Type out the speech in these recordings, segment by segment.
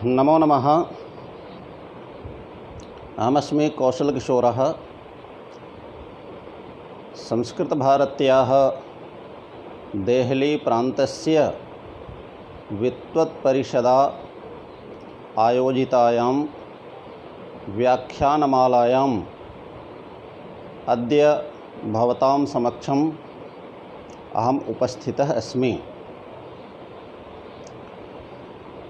नमो नमः। अहमस्मि कौशलकिशोरः। संस्कृतभारत्याः देहलीप्रान्तस्य विद्वत्परिषदा आयोजितायां व्याख्यानमालायाम् अद्य भवतां समक्षम् अहम् उपस्थितः अस्मि।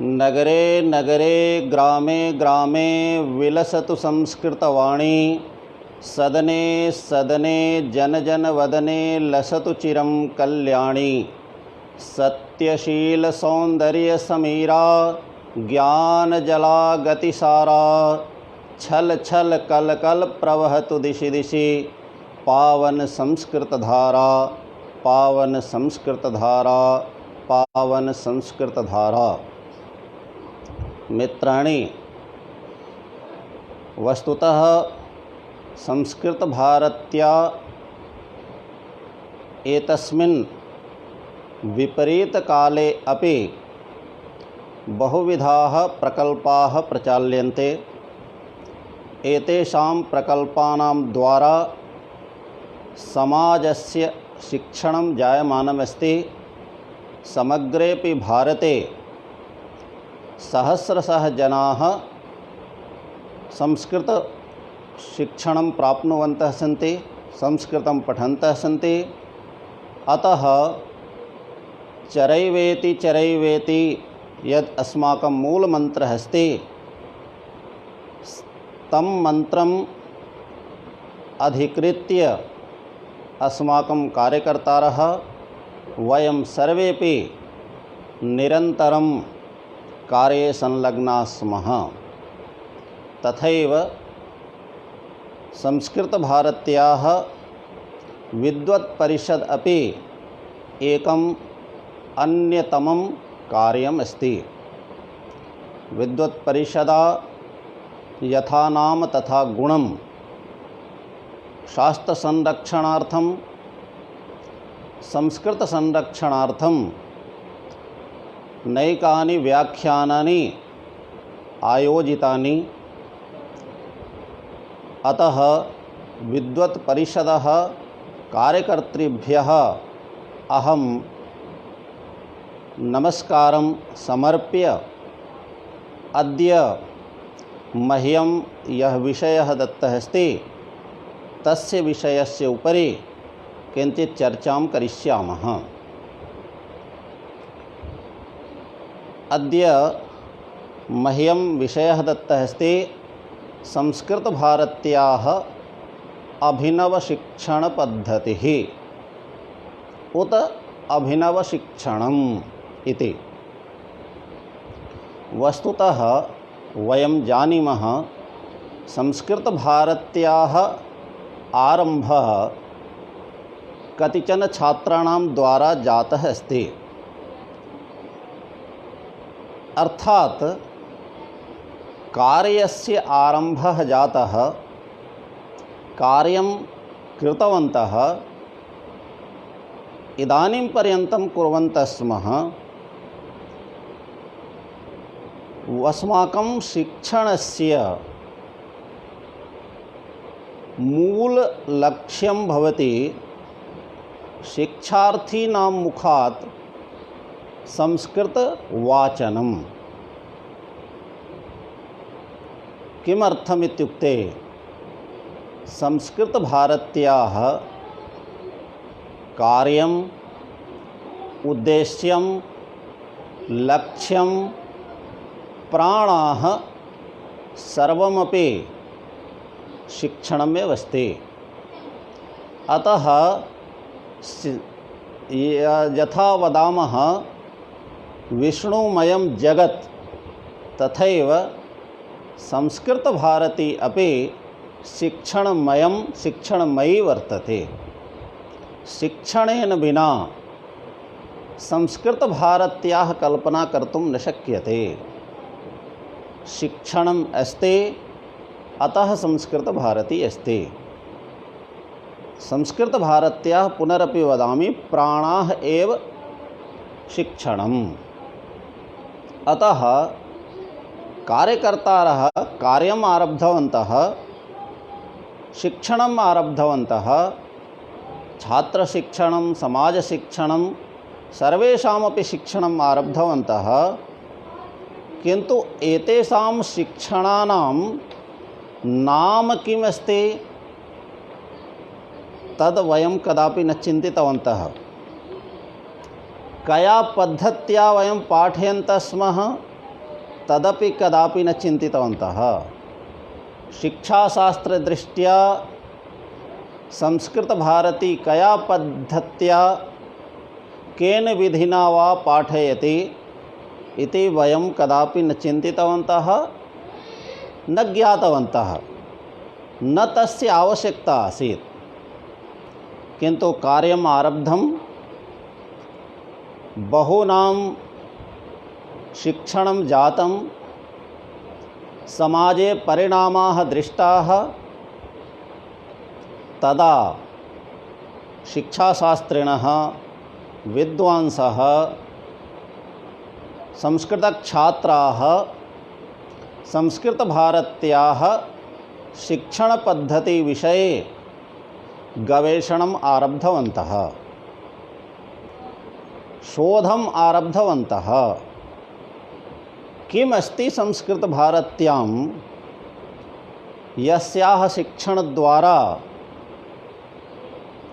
नगरे नगरे ग्रामे ग्रामे विलसतु संस्कृतवाणी, सदने सदने जन जन वदने लसतु चिरं कल्याणी। सत्यशील सौंदर्य समीरा, ज्ञान जला गतिसारा, छल छल कल कल प्रवहतु दिशि दिशि। पावन संस्कृत धारा, पावन संस्कृत धारा, पावन संस्कृत धारा। मित्राणि, वस्तुतः संस्कृतभारत्या एतस्मिन् विपरीतकाले अपि बहुविधाः प्रकल्पाः प्रचाल्यन्ते। एतेषां प्रकल्पानां द्वारा समाजस्य शिक्षणं जायमानमस्ति। समग्रेपि भारते सहस्रशः जनाः संस्कृतशिक्षणं प्राप्नुवन्तः सन्ति, संस्कृतं पठन्तः सन्ति। अतः चरैवेति चरैवेति यद् अस्माकं मूलमन्त्रः अस्ति, तं मन्त्रम् अधिकृत्य अस्माकं कार्यकर्तारः वयं सर्वेपि निरन्तरं कार्ये संलग्नाः स्मः। तथैव संस्कृतभारत्याः विद्वत्परिषद् अपि एकम् अन्यतमं कार्यम् अस्ति। विद्वत्परिषदा यथा नाम तथा गुणं शास्त्रसंरक्षणार्थं, संस्कृतसंरक्षणार्थं नैकानि व्याख्यानानि आयोजितानि। अतः विद्वत्परिषदः कार्यकर्तृभ्यः अहं नमस्कारं समर्प्य अद्य मह्यं यः विषयः दत्तः अस्ति, तस्य विषयस्य उपरि किञ्चित् चर्चां करिष्यामः। अद्य मह्यं विषयः दत्तः अस्ति संस्कृतभारत्याः अभिनवशिक्षणपद्धतिः उत अभिनवशिक्षणम् इति। वस्तुतः वयं जानीमः संस्कृतभारत्याः आरम्भः कतिचन छात्राणां द्वारा जातः अस्ति। अर्थात कार्यस्य आरम्भः जातः, कार्यं कृतवन्तः, इदानीं पर्यन्तं कुर्वन्तः स्मः। अस्माकं शिक्षणस्य मूललक्ष्यं भवति शिक्षार्थीनां मुखात् संस्कृतवाचनम्। किमर्थमित्युक्ते संस्कृतभारत्याः कार्यम्, उद्देश्यं, लक्ष्यं, प्राणाः सर्वमपि शिक्षणमेव अस्ति। अतः यथा वदामः विष्णुमयं जगत्, तथैव संस्कृतभारती अपि शिक्षणमयी वर्तते। शिक्षणेन विना संस्कृतभारत्याः कल्पना कर्तुं न शक्यते। शिक्षणम् अस्ति, अतः संस्कृतभारती अस्ति। संस्कृतभारत्याः पुनरपि वदामि, प्राणाः एव शिक्षणम्। अतः कार्यकर्तारः कार्यम् आरब्धवन्तः, शिक्षणम् आरब्धवन्तः, छात्रशिक्षणं, समाजशिक्षणं, सर्वेषामपि शिक्षणम् आरब्धवन्तः। किन्तु एतेषां शिक्षणानां नाम किमस्ति तद् वयं कदापि न चिन्तितवन्तः। कया पद्धत्या वयं पाठयन्तः स्मः तदपि कदापि न चिन्तितवन्तः। शिक्षाशास्त्रदृष्ट्या संस्कृतभारती कया पद्धत्या केन विधिना वा पाठयति इति वयं कदापि न चिन्तितवन्तः, न ज्ञातवन्तः, न तस्य आवश्यकता आसीत्। किन्तु कार्यम् आरब्धं, बहूनां शिक्षणं जातं, समाजे परिणामाः दृष्टाः। तदा शिक्षाशास्त्रिणः, विद्वांसः, संस्कृतछात्राः संस्कृतभारत्याः शिक्षणपद्धतिविषये गवेषणम् आरब्धवन्तः, शोधम् आरब्धवन्तः। किमस्ति संस्कृतभारत्यां यस्याः शिक्षणद्वारा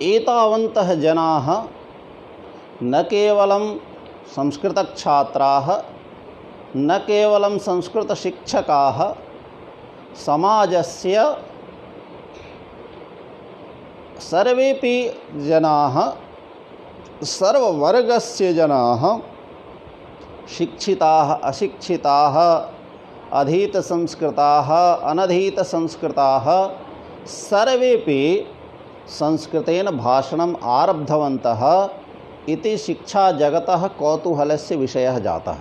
एतावन्तः जनाः न केवलं संस्कृतछात्राः, न केवलं संस्कृतशिक्षकाः, समाजस्य सर्वेपि जनाः, सर्ववर्गस्य जनाः, शिक्षिताः, अशिक्षिताः, अधीतसंस्कृताः, अनधीतसंस्कृताः, सर्वेपि संस्कृतेन भाषणम् आरब्धवन्तः इति शिक्षा जगतः कौतूहलस्य विषयः जातः।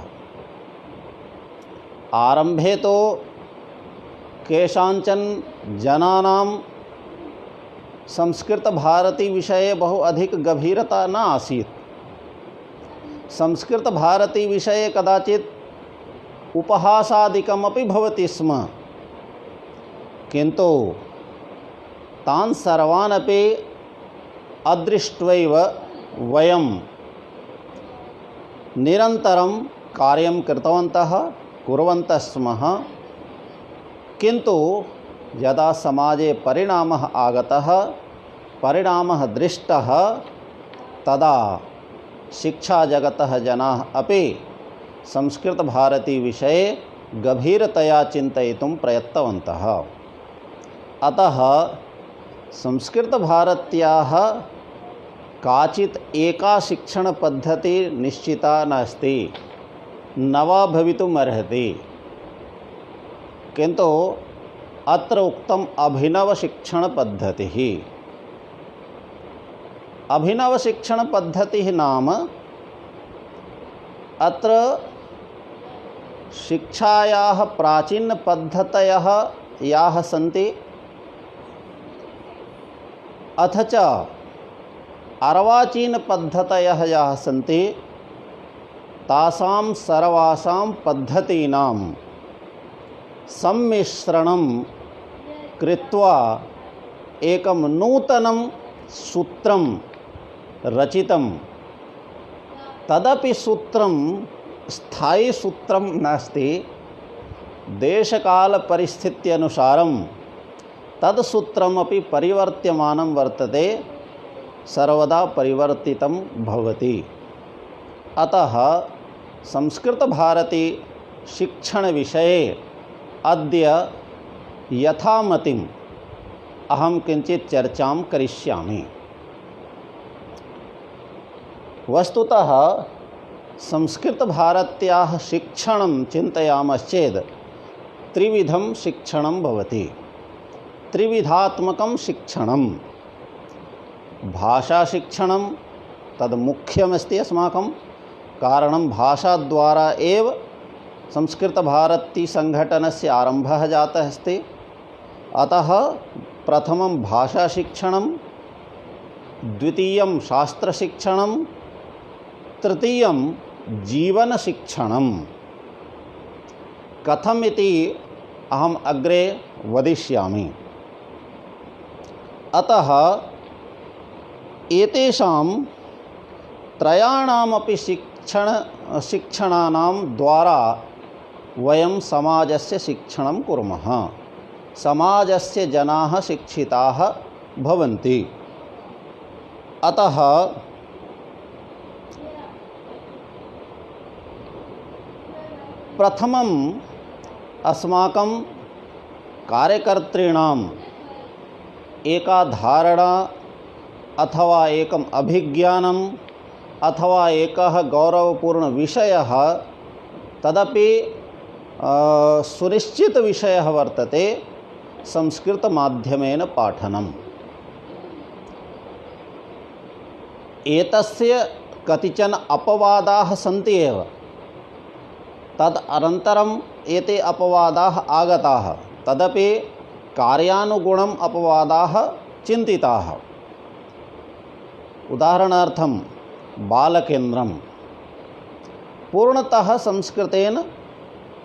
आरम्भे तो केषाञ्चन जनानां संस्कृतभारती विषये बहु अधिक गभीरता न आसीत्। संस्कृतभारती विषये कदाचित् उपहासादिकमपि भवति स्म, किन्तु तान् सर्वान् अपि अदृष्ट्वैव वयं निरन्तरं कार्यं कृतवन्तः, कुर्वन्तः स्मः। किन्तु यदा समाजे परिणामः आगतः, परिणामः दृष्टः, तदा शिक्षाजगतः जनाः अपि संस्कृतभारती विषये गभीरतया चिन्तयितुं प्रयत्तवन्तः। अतः संस्कृतभारत्याः काचित् एका शिक्षणपद्धति निश्चिता नास्ति, नवा भवितुमर्हति। किन्तु अत्र उक्तम् अभिनवशिक्षणपद्धतिः। अभिनवशिक्षणपद्धतिः नाम अत्र शिक्षायाः प्राचीनपद्धतयः याः सन्ति, अथ च अर्वाचीनपद्धतयः याः सन्ति, तासां सर्वासां पद्धतीनां सम्मिश्रणं कृत्वा एकं नूतनं सूत्रं रचितं। तदपि सूत्रं स्थायी सूत्रं नास्ति, देशकालपरिस्थित्यनुसारं तद् सूत्रमपि परिवर्त्यमानं वर्तते, सर्वदा परिवर्तितं भवति। अतः संस्कृतभारती शिक्षणविषये अद्य यथामतिम् अहं किञ्चित् चर्चां करिष्यामि। वस्तुतः संस्कृतभारत्याः शिक्षणं चिन्तयामश्चेत् त्रिविधं शिक्षणं भवति। त्रिविधात्मकं शिक्षणं। भाषाशिक्षणं तद् मुख्यमस्ति अस्माकं, कारणं भाषाद्वारा एव संस्कृतभारती सङ्घटनस्य आरम्भः जातः अस्ति। अतः प्रथमं भाषाशिक्षणं, द्वितीयं शास्त्रशिक्षणं, तृतीयं जीवनशिक्षणं। कथम् इति अहम् अग्रे वदिष्यामि। अतः एतेषां त्रयाणामपि शिक्षणानां द्वारा वयं समाजस्य शिक्षणं कुर्मः, समाजस्य जनाः शिक्षिताः भवन्ति। अतः प्रथमम् अस्माकं कार्यकर्तॄणाम् एका धारणा अथवा एकम् अभिज्ञानम् अथवा एकः गौरवपूर्णविषयः तदपि सुनिश्चितविषयः वर्तते संस्कृतमाध्यमेन पाठनम्। एतस्य कतिचन अपवादाः सन्ति एव, तद् अनन्तरम् एते अपवादाः आगताः, तदपि कार्यानुगुणम् अपवादाः चिन्तिताः। उदाहरणार्थं बालकेन्द्रं पूर्णतः संस्कृतेन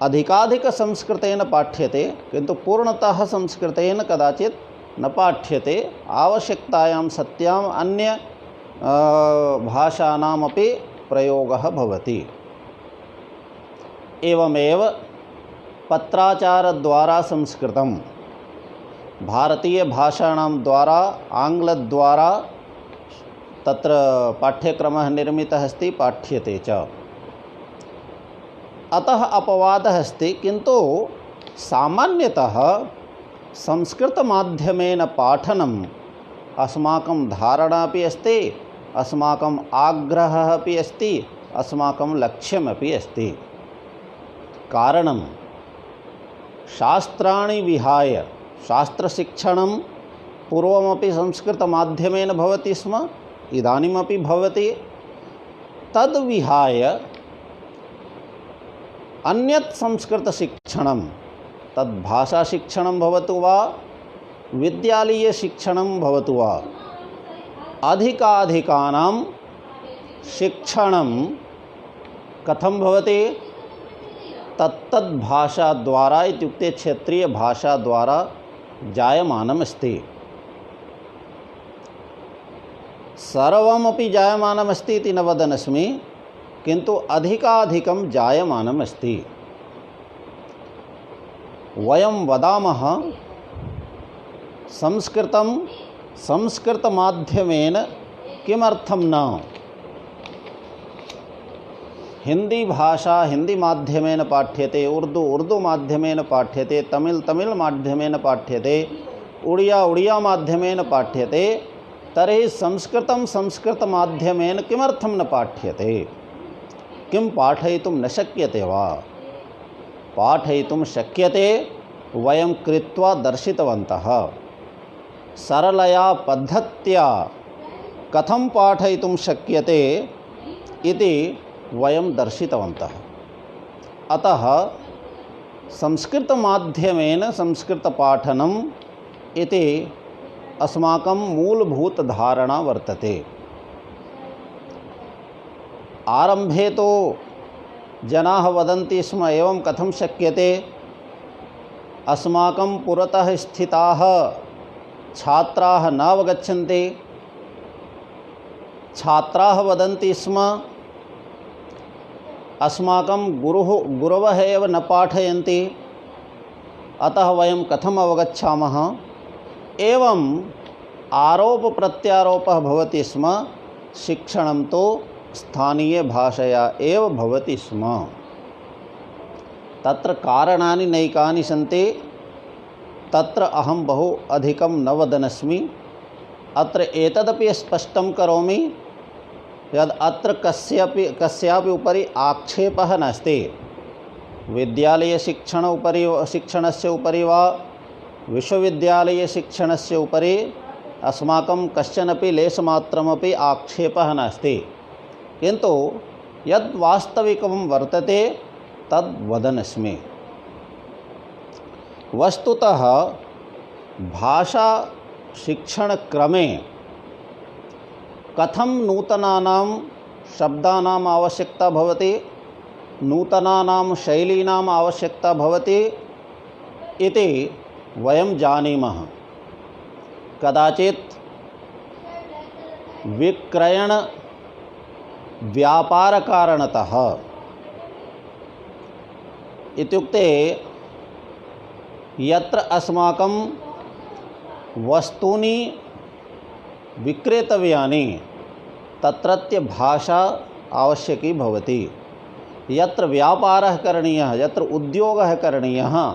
अधिकाधिकसंस्कृतेन पाठ्यते, किन्तु पूर्णतः संस्कृतेन कदाचित् न पाठ्यते। आवश्यकतायां सत्याम् अन्य भाषाणामपि प्रयोगः भवति। एवमेव पत्राचारद्वारा संस्कृतं, भारतीयभाषाणां द्वारा आङ्ग्लद्वारा तत्र पाठ्यक्रमः निर्मितः अस्ति, पाठ्यते च। अतः अपवादः अस्ति, किन्तु सामान्यतः संस्कृतमाध्यमेन पाठनम् अस्माकं धारणा अपि अस्ति, अस्माकम् आग्रहः अपि अस्ति, अस्माकं लक्ष्यमपि अस्ति। कारणं शास्त्राणि विहाय, शास्त्रशिक्षणं पूर्वमपि संस्कृतमाध्यमेन भवति स्म, इदानीमपि भवति। तद् विहाय अन्यत् संस्कृतशिक्षणं, तद् भाषाशिक्षणं भवतु वा विद्यालयशिक्षणं भवतु वा, अधिकाधिकानां शिक्षणं कथं भवति? तत्तद्भाषाद्वारा, इत्युक्ते क्षेत्रीयभाषाद्वारा जायमानमस्ति। सर्वमपि जायमानमस्ति इति न वदनस्मि, किन्तु अधिकाधिकं जायमानमस्ति। वयं वदामः संस्कृतं संस्कृतमाध्यमेन किमर्थं न? हिंदी भाषा हिंदी माध्यमेन पाठ्यते, उर्दू माध्यमेन पाठ्यते, तमिल माध्यमेन पाठ्यते, उड़िया माध्यमेन पाठ्यते। तर्हि संस्कृतं संस्कृतमाध्यमेन किमर्थं न पाठ्यते? किं पाठयितुं न शक्यते वा? पाठयितुं शक्यते, वयं कृत्वा दर्शितवन्तः। सरलया पद्धत्या कथं पाठयितुं शक्यते इति वयं दर्शितवन्तः। अतः संस्कृतमाध्यमेन संस्कृतपाठनम् इति अस्माकं मूलभूतधारणा वर्तते। आरम्भे तो जनाः वदन्ति स्म, एवं कथं शक्यते? अस्माकं पुरतः स्थिताः छात्राः न अवगच्छन्ति। छात्राः वदन्ति स्म, अस्माकं गुरवः एव न पाठयन्ति, अतः वयं कथम् अवगच्छामः? एवम् आरोप प्रत्यारोपः भवति स्म। शिक्षणं तो स्थानीयभाषया एव भवति स्म। तत्र कारणानि नैकानि सन्ति, तत्र अहं बहु अधिकं न वदनस्मि। अत्र एतदपि स्पष्टं करोमि यद् अत्र कस्यापि उपरि आक्षेपः नास्ति। शिक्षणस्य उपरि वा विश्वविद्यालयशिक्षणस्य उपरि अस्माकं कश्चनपि लेशमात्रमपि आक्षेपः नास्ति, किन्तु यद् वास्तविकं वर्तते तद् वदनस्मि। वस्तुतः भाषाशिक्षणक्रमे कथं नूतनानां शब्दानाम् आवश्यकता भवति, नूतनानां शैलीनाम् आवश्यकता भवति इति वयं जानीमः। कदाचित् विक्रयण व्यापारकारणतः इत्युक्ते यत्र अस्माकं वस्तूनि विक्रेतव्यानि तत्रत्य भाषा आवश्यकी भवति। यत्र व्यापारः करणीयः, यत्र उद्योगः करणीयः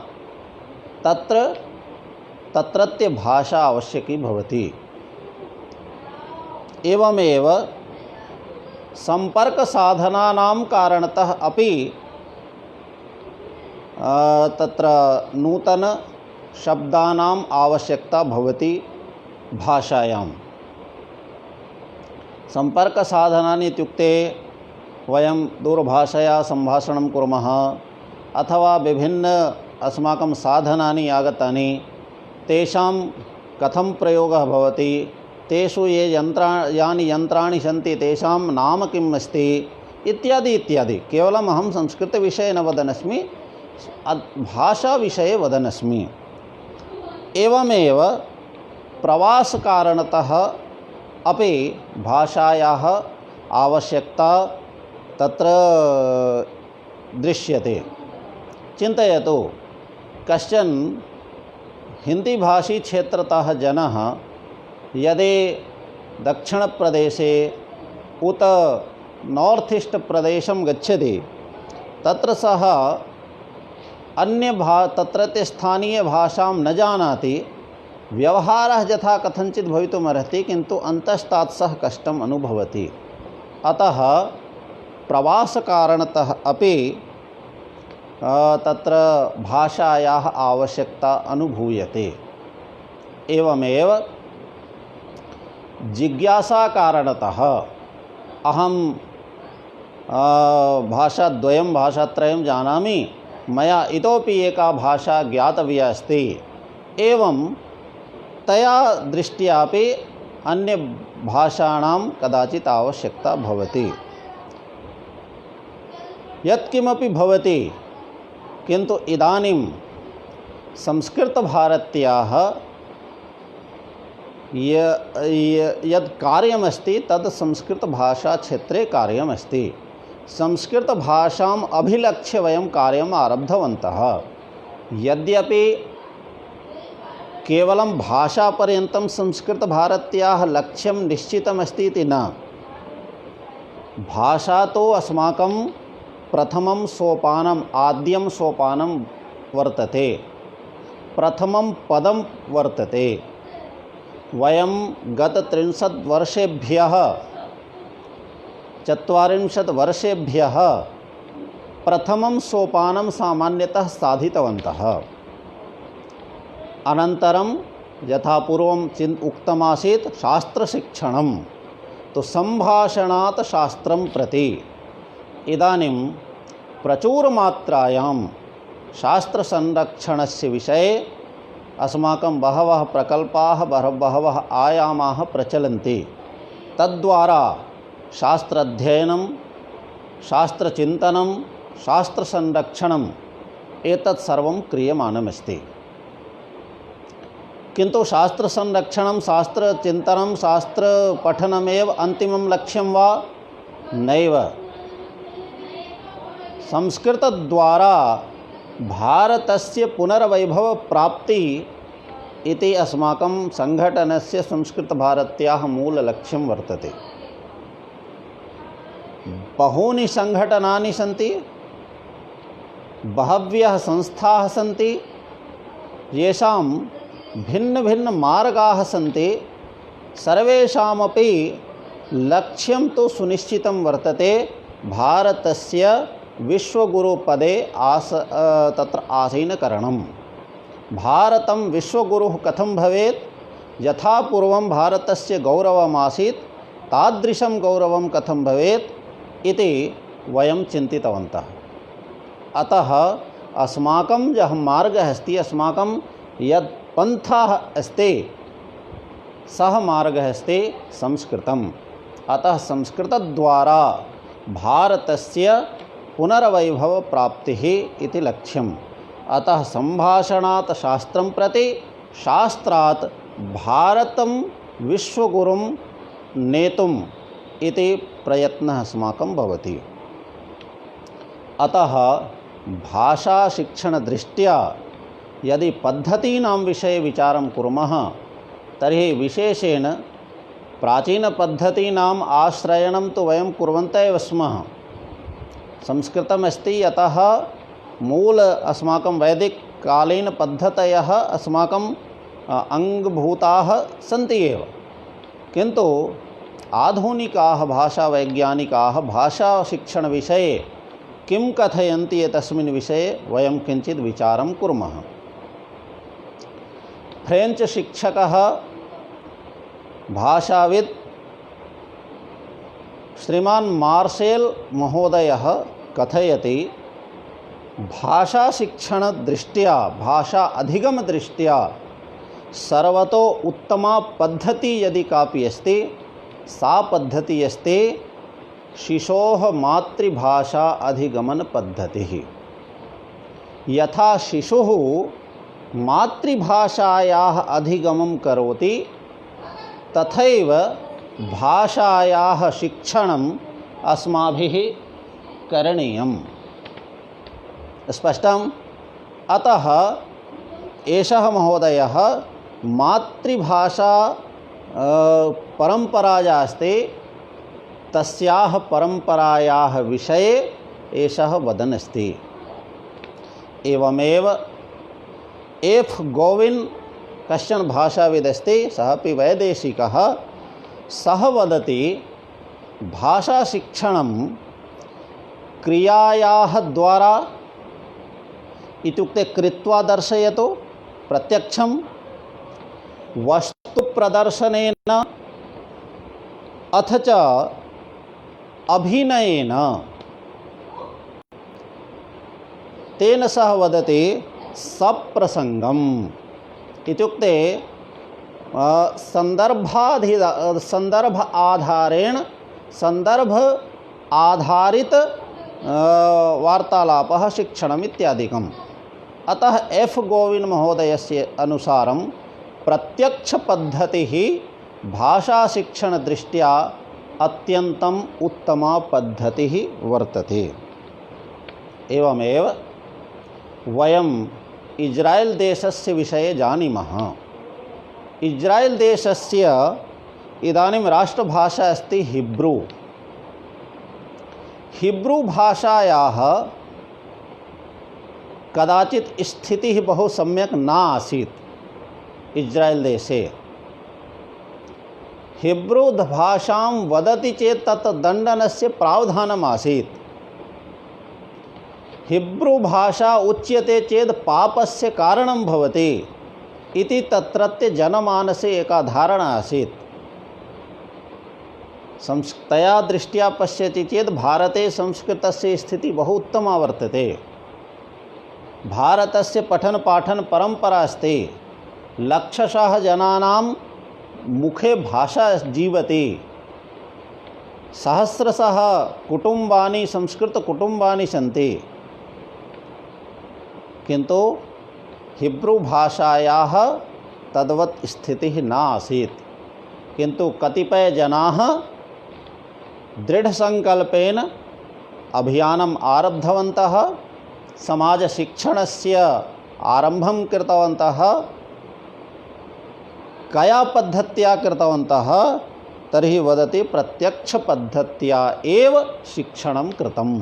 तत्रत्य भाषा आवश्यकी भवति। एवमेव संपर्कसाधनानां कारणतः अपि तत्र नूतनशब्दानाम् आवश्यकता भवति भाषायां। संपर्कसाधनानि इत्युक्ते वयं दूरभाषया सम्भाषणं कुर्मः अथवा विभिन्न अस्माकं साधनानि आगतानि तेषां कथं प्रयोगः भवति, तेषु यानि यन्त्राणि सन्ति तेषां नाम किम् अस्ति इत्यादि इत्यादि। केवलम् अहं संस्कृतविषये न वदनस्मि, भाषाविषये वदनस्मि। एवमेव प्रवासकारणतः अपि भाषायाः आवश्यकता तत्र दृश्यते। चिन्तयतु, कश्चन हिन्दीभाषी क्षेत्रतः जनः यदि दक्षिणप्रदेशे उत नार्थ ईस्ट प्रदेशं गच्छति तत्र सः तत्रत्य स्थानीयभाषां न जानाति। व्यवहारः यथा कथञ्चित् भवितुमर्हति किन्तु अन्तस्तात् सः कष्टम् अनुभवति। अतः प्रवासकारणतः अपि तत्र भाषायाः आवश्यकता अनुभूयते। एवमेव जिज्ञासाकारणतः अहं भाषात्रयं जानामि, मया इतोपि एका भाषा ज्ञातव्या अस्ति, एवं तया दृष्ट्यापि अन्यभाषाणां कदाचित् आवश्यकता भवति। यत्किमपि भवति किन्तु इदानीं संस्कृतभारत्याः यद् कार्यमस्ति तद् संस्कृतभाषाक्षेत्रे कार्यमस्ति। संस्कृतभाषाम् अभिलक्ष्य वयं कार्यम् आरब्धवन्तः। यद्यपि केवलं भाषापर्यन्तं संस्कृतभारत्याः लक्ष्यं निश्चितमस्ति इति न, भाषा तो अस्माकं प्रथमं सोपानम्, आद्यं सोपानं वर्तते, प्रथमं पदं वर्तते। वयं गत 30 वर्षेभ्यः 40 वर्षेभ्यः प्रथमं सोपानं सामान्यतः साधितवन्तः। अनन्तरं यथा पूर्वं उक्तमासीत् शास्त्रशिक्षणं, तो सम्भाषणात् शास्त्रं प्रति इदानीं प्रचुरमात्रायां शास्त्रसंरक्षणस्य विषये अस्माकं बहवः प्रकल्पाः, बहवः आयामाः प्रचलन्ति। तद्वारा शास्त्राध्ययनं, शास्त्रचिन्तनं, शास्त्रसंरक्षणम् एतत् सर्वं क्रियमाणमस्ति। किन्तु शास्त्रसंरक्षणं, शास्त्रचिन्तनं, शास्त्रपठनमेव अन्तिमं लक्ष्यं वा? नैव। संस्कृतद्वारा भारतस्य पुनर्वैभव प्राप्ति इति अस्माकं संघटनस्य संस्कृतभारत्याः मूललक्ष्यं वर्तते। बहूनि संघटनानि सन्ति, बहव्यः संस्थाः सन्ति, येषां भिन्नभिन्नमार्गाः सन्ति। सर्वेषामपि लक्ष्यं तु सुनिश्चितं वर्तते, भारतस्य विश्वगुरुपदे तत्र आसीनकरणं। भारतं विश्वगुरुः कथं भवेत्? यथा पूर्वं भारतस्य गौरवमासीत् तादृशं गौरवं कथं भवेत् इति वयं चिन्तितवन्तः। अतः अस्माकं यः मार्गः अस्ति, अस्माकं यत् पन्थः अस्ति, सः मार्गः अस्ति संस्कृतम्। अतः संस्कृतद्वारा भारतस्य पुनर्वैभव प्राप्तिः इति लक्ष्यम्। अतः सम्भाषणात् शास्त्रं प्रति, शास्त्रात् भारतं विश्वगुरुं नेतुम् इति प्रयत्नः अस्माकं भवति। अतः भाषाशिक्षणदृष्ट्या यदि पद्धतीनां विषये विचारं कुर्मः तर्हि विशेषेण प्राचीनपद्धतीनाम् आश्रयणं तु वयं कुर्वन्तः एव स्मः। संस्कृतमस्ति, अतः मूल अस्माकं वैदिककालीनपद्धतयः अस्माकं अङ्गभूताः सन्ति एव। किन्तु आधुनिकाः भाषावैज्ञानिकाः भाषाशिक्षणविषये किं कथयन्ति एतस्मिन् विषये वयं किञ्चित् विचारं कुर्मः। फ्रेञ्च शिक्षकः भाषाविद् श्रीमान् मार्सेल् महोदयः कथयति, भाषाशिक्षणदृष्ट्या, भाषा अधिगमदृष्ट्या सर्वतो उत्तमा पद्धति यदि कापि अस्ति, सा पद्धति अस्ति शिशोः मातृभाषा अधिगमन पद्धतिः। यथा शिशुः मातृभाषायाः अधिगमं करोति तथैव भाषायाः शिक्षणम् अस्माभिः करणीयम्। स्पष्टम्? अतः एषः महोदयः मातृभाषा परम्परा या अस्ति तस्याः परम्परायाः विषये एषः वदन् अस्ति। एवमेव एफ् गोविन् कश्चन भाषाविद् अस्ति, सः अपि वैदेशिकः। सः वदति भाषाशिक्षणं क्रियायाः द्वारा, इत्युक्ते कृत्वा दर्शयतु, प्रत्यक्षं वस्तुप्रदर्शनेन अथ च अभिनयेन। तेन सह वदति सप्रसंगम्, इत्युक्ते संदर्भ आधारित वार्तालापः शिक्षणम् इत्यादिकम्। अतः एफ् गोविन् महोदयस्य अनुसारं प्रत्यक्षपद्धतिः भाषाशिक्षणदृष्ट्या अत्यन्तम् उत्तमा पद्धतिः वर्तते। एवमेव वयम् इज्रायेल् देशस्य विषये जानीमः। इज्रायेल् देशस्य इदानीं राष्ट्रभाषा अस्ति हिब्रू। हिब्रू भाषायाः कदाचित् स्थितिः बहु सम्यक् न आसीत् इज्रायेल् देशे। हिब्रू भाषां वदति चेत् तत् दण्डनस्य प्रावधानम् आसीत्। हिब्रू भाषा उच्यते चेत् पापस्य कारणं भवति इति तत्रत्य जनमानसे एका धारणा आसीत्। तया दृष्ट्या पश्यति चेत् भारते संस्कृतस्य स्थितिः बहु उत्तमा वर्तते। भारतस्य पठनपाठन परम्परा अस्ति। लक्षशः जनानां मुखे भाषा जीवति। सहस्रशः कुटुम्बानि, संस्कृतकुटुम्बानि सन्ति। किन्तु हिब्रू भाषायाः तद्वत् स्थितिः न आसीत्। किन्तु कतिपय जनाः दृढसङ्कल्पेन अभियानम् आरब्धवन्तः, समाजशिक्षणस्य आरम्भं कृतवन्तः। कया पद्धत्या कृतवन्तः? तर्हि वदति प्रत्यक्षपद्धत्या एव शिक्षणं कृतम्।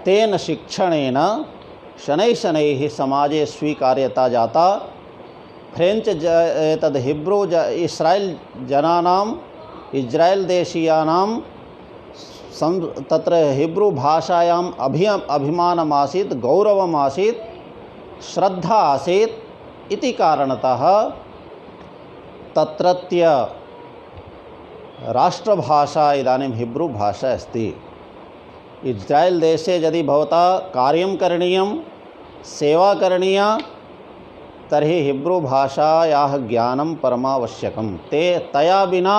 तेन शिक्षणेन शनैः शनैः समाजे स्वीकार्यता जाता। फ्रेञ्च एतद् हिब्रू इस्रायेल् जनानाम्, इज्रायेल् देशीयानां तत्र हिब्रू भाषायाम् अभिमानमासीत्, गौरवमासीत्, श्रद्धा आसीत्। इति कारणतः तत्रत्य राष्ट्रभाषा इदानीं हिब्रू भाषा अस्ति। इज्रायेल् देशे यदि भवता कार्यं करणीयं, सेवा करणीया, तर्हि हिब्रू भाषायाः ज्ञानं परमावश्यकं। तया विना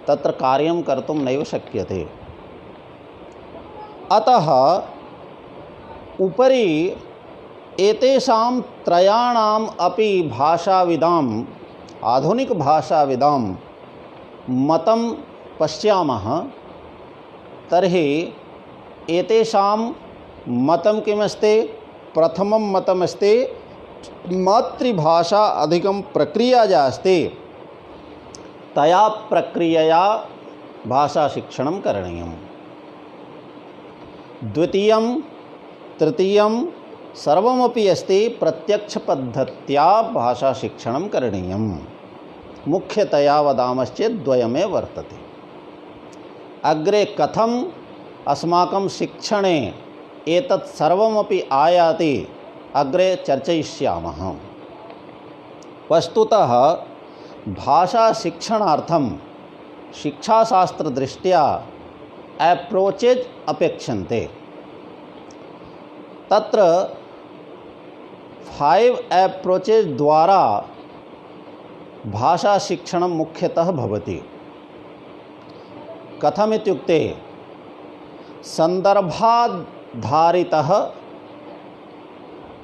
तत्र कार्यं कर्तुं नैव शक्यते। अतः उपरि एतेषां त्रयाणाम् अपि भाषाविदाम् आधुनिकभाषाविदां मतं पश्यामः तर्हि एतेषां मतं किमस्ति? प्रथमं मतमस्ति मातृभाषा अधिकं प्रक्रिया या अस्ति तया प्रक्रियया भाषाशिक्षणं करणीयम्। द्वितीयं तृतीयं सर्वमपि अस्ति प्रत्यक्षपद्धत्या भाषाशिक्षणं करणीयम्। मुख्यतया वदामश्चेत् द्वयमेव वर्तते। अग्रे कथम् अस्माकं शिक्षणे एतत् सर्वमपि आयाति अग्रे चर्चयिष्यामः। वस्तुतः भाषाशिक्षणार्थं शिक्षाशास्त्रदृष्ट्या अप्रोचेज अपेक्षन्ते। तत्र 5 अप्रोचेज द्वारा भाषाशिक्षणं मुख्यतः भवति। कथमित्युक्ते संदर्भाधारितः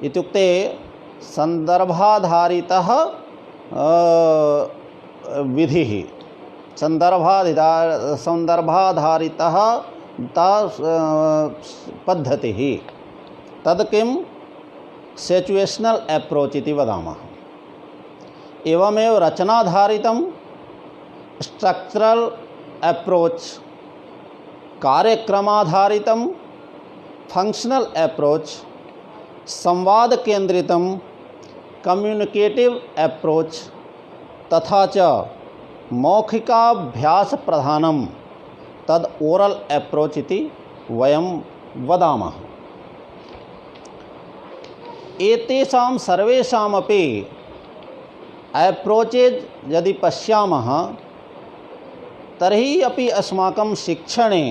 इत्युक्ते संदर्भाधारितः विधिः संदर्भाधारितः पद्धतिः तद् किं सिचुएशनल अप्रोच इति वदामः। एवमेव रचनाधारितं स्ट्रक्चरल अप्रोच, कार्यक्रमाधारितं फंक्शनल अप्रोच, संवाद केंद्रितं कम्युनिकेटिव अप्रोच तथा च मौखिकाभ्यास प्रधानं तद ओरल अप्रोच इति वयं वदामः। एतेषां सर्वेषामपि अप्रोचेज यदि पश्यामः तर्हि अपि अस्माकं शिक्षणे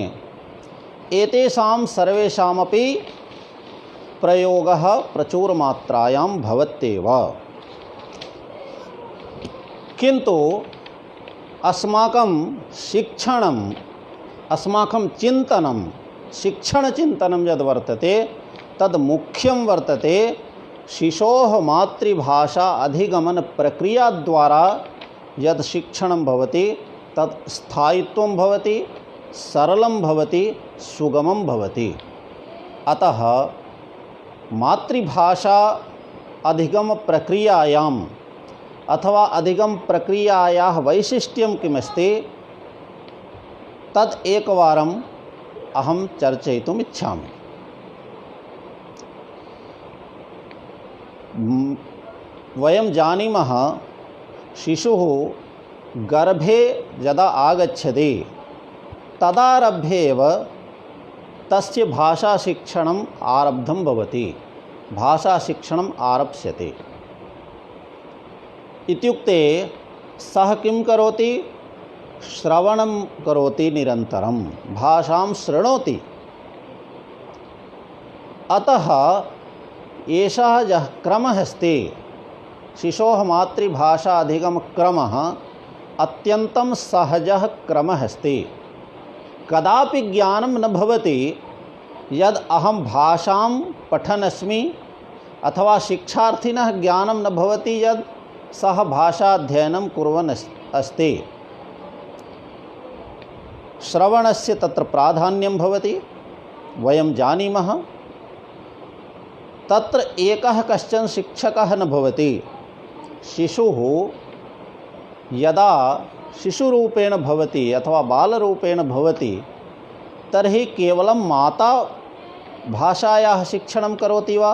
एतेषां सर्वेषामपि प्रयोगः प्रचुरमात्रायां भवत्येव। किन्तु अस्माकं शिक्षणम् अस्माकं चिन्तनं शिक्षणचिन्तनं यद् वर्तते तद् मुख्यं वर्तते शिशोः मातृभाषा अधिगमन प्रक्रिया द्वारा यद् शिक्षणं भवति तत् स्थायित्वं भवति, सरलं भवति, सुगमं भवति। अतः मातृभाषा अधिगम प्रक्रियायाम् अथवा अधिगम प्रक्रियायाः वैशिष्ट्यं किमस्ति तद् एकवारम् अहं चर्चयितुम् इच्छामि। वयं जानीमः शिशुः गर्भे यदा आगच्छति तदारभ्य एव तस्य भाषाशिक्षणम् आरब्धं भवति, भाषाशिक्षणम् आरप्स्यते। इत्युक्ते सः किं करोति? श्रवणं करोति, निरन्तरं भाषां शृणोति। अतः एषः यः क्रमः अस्ति शिशोः मातृभाषा अधिगमक्रमः अत्यन्तं सहजः क्रमः अस्ति। कदापि ज्ञानं न भवति यद् अहं भाषां पठन् अस्मि अथवा शिक्षार्थिनः ज्ञानं न भवति यद् सः भाषाध्ययनं कुर्वन् अस्ति। श्रवणस्य तत्र प्राधान्यं भवति। वयं जानीमः तत्र एकः कश्चन शिक्षकः न भवति। शिशुः यदा शिशुरूपेण भवति अथवा बालरूपेण भवति तर्हि केवलं माता भाषायाः शिक्षणं करोति वा,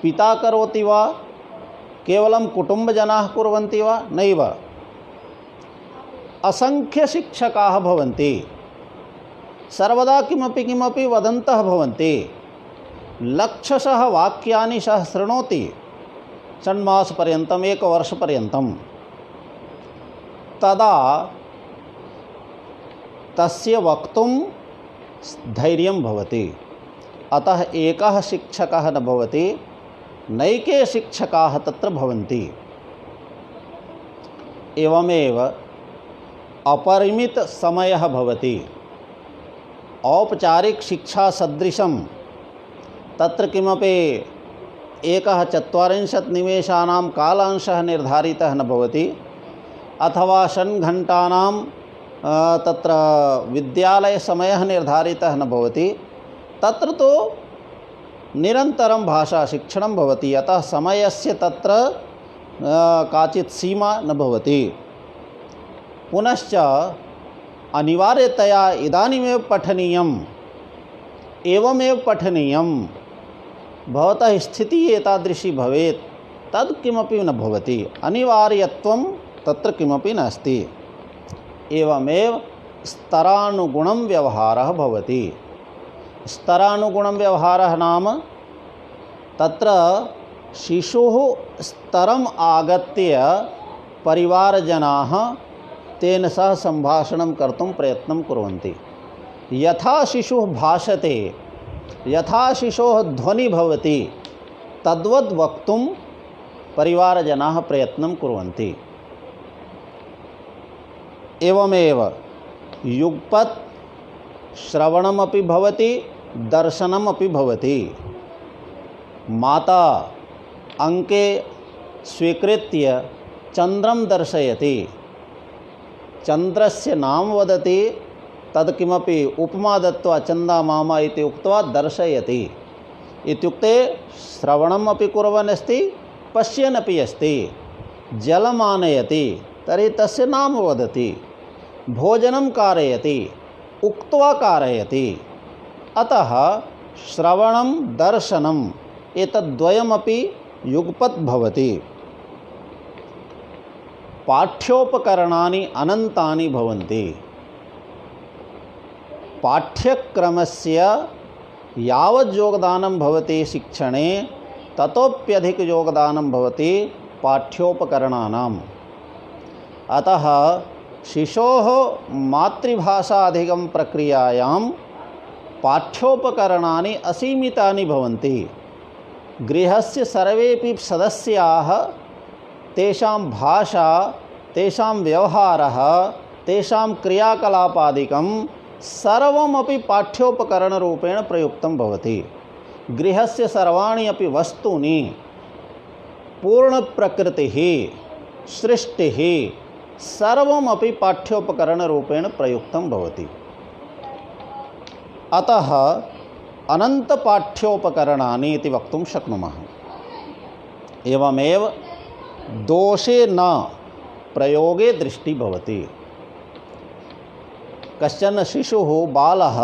पिता करोति वा, केवलं कुटुम्बजनाः कुर्वन्ति वा? नैव। असंख्यशिक्षकाः भवन्ति, सर्वदा किमपि किमपि वदन्तः भवन्ति। लक्षशः वाक्यानि सः शृणोति षण्मासपर्यन्तम्, एकवर्षपर्यन्तं। तदा तस्य वक्तुं धैर्यं भवति। अतः एकः शिक्षकः न भवति, नैके शिक्षकाः तत्र भवन्ति। एवमेव अपरिमित समयः भवति औपचारिक शिक्षा सदृशं तत्र किमपि एकः 40 निमेषानां कालांशः निर्धारितः न भवति, अथवा षण्घण्टानां तत्र विद्यालयसमयः निर्धारितः न भवति। तत्र तो निरन्तरं भाषाशिक्षणं भवति, अतः समयस्य तत्र काचित् सीमा न भवति। पुनश्च अनिवार्यतया इदानीमेव पठनीयम्, एवमेव पठनीयं, भवतः स्थितिः एतादृशी भवेत् तद् किमपि न भवति, अनिवार्यत्वं तत्र किमपि नास्ति। एवमेव स्तरानुगुणं व्यवहारः भवति। स्तरानुगुणं व्यवहारः नाम तत्र शिशुः स्तरम् आगत्य परिवारजनाः तेन सह सम्भाषणं कर्तुं प्रयत्नं कुर्वन्ति। यथा शिशुः भाषते, यथा शिशोः ध्वनिः भवति, तद्वद् वक्तुं परिवारजनाः प्रयत्नं कुर्वन्ति। एवमेव युगपत् श्रवणमपि भवति, दर्शनमपि भवति। माता अंके स्वीकृत्य चंद्रं दर्शयति, चंद्रस्य नाम वदति, तद् किमपि उपमा दत्वा चंदा मामा इति उक्त्वा दर्शयति। इत्युक्ते श्रवणमपि कुर्वन् अस्ति, पश्यन् अपि अस्ति। जलम् आनयति तर्हि तस्य नाम वदति, भोजनं कारयति, उक्त्वा कारयति। अतः श्रवणं दर्शनम् एतद्द्वयमपि युगपत् भवति। पाठ्योपकरणानि अनन्तानि भवन्ति। पाठ्यक्रमस्य यावत् योगदानं भवति शिक्षणे, ततोप्यधिक योगदानं भवति पाठ्योपकरणानाम्। अतः शिशोः मातृभाषाधिगम प्रक्रियायां पाठ्योपकरणानि असीमितानि भवन्ति। गृहस्य सर्वेपि सदस्याः तेषां भाषा, तेषां व्यवहारः, तेषां क्रियाकलापादिकं सर्वमपि पाठ्योपकरणरूपेण प्रयुक्तं भवति। गृहस्य सर्वाणि अपि वस्तूनि, पूर्णप्रकृतिः, सृष्टिः सर्वमपि पाठ्योपकरणरूपेण प्रयुक्तं भवति। अतः अनन्तपाठ्योपकरणानि इति वक्तुं शक्नुमः। एवमेव दोषे न प्रयोगे दृष्टि भवति। कश्चन शिशुः बालः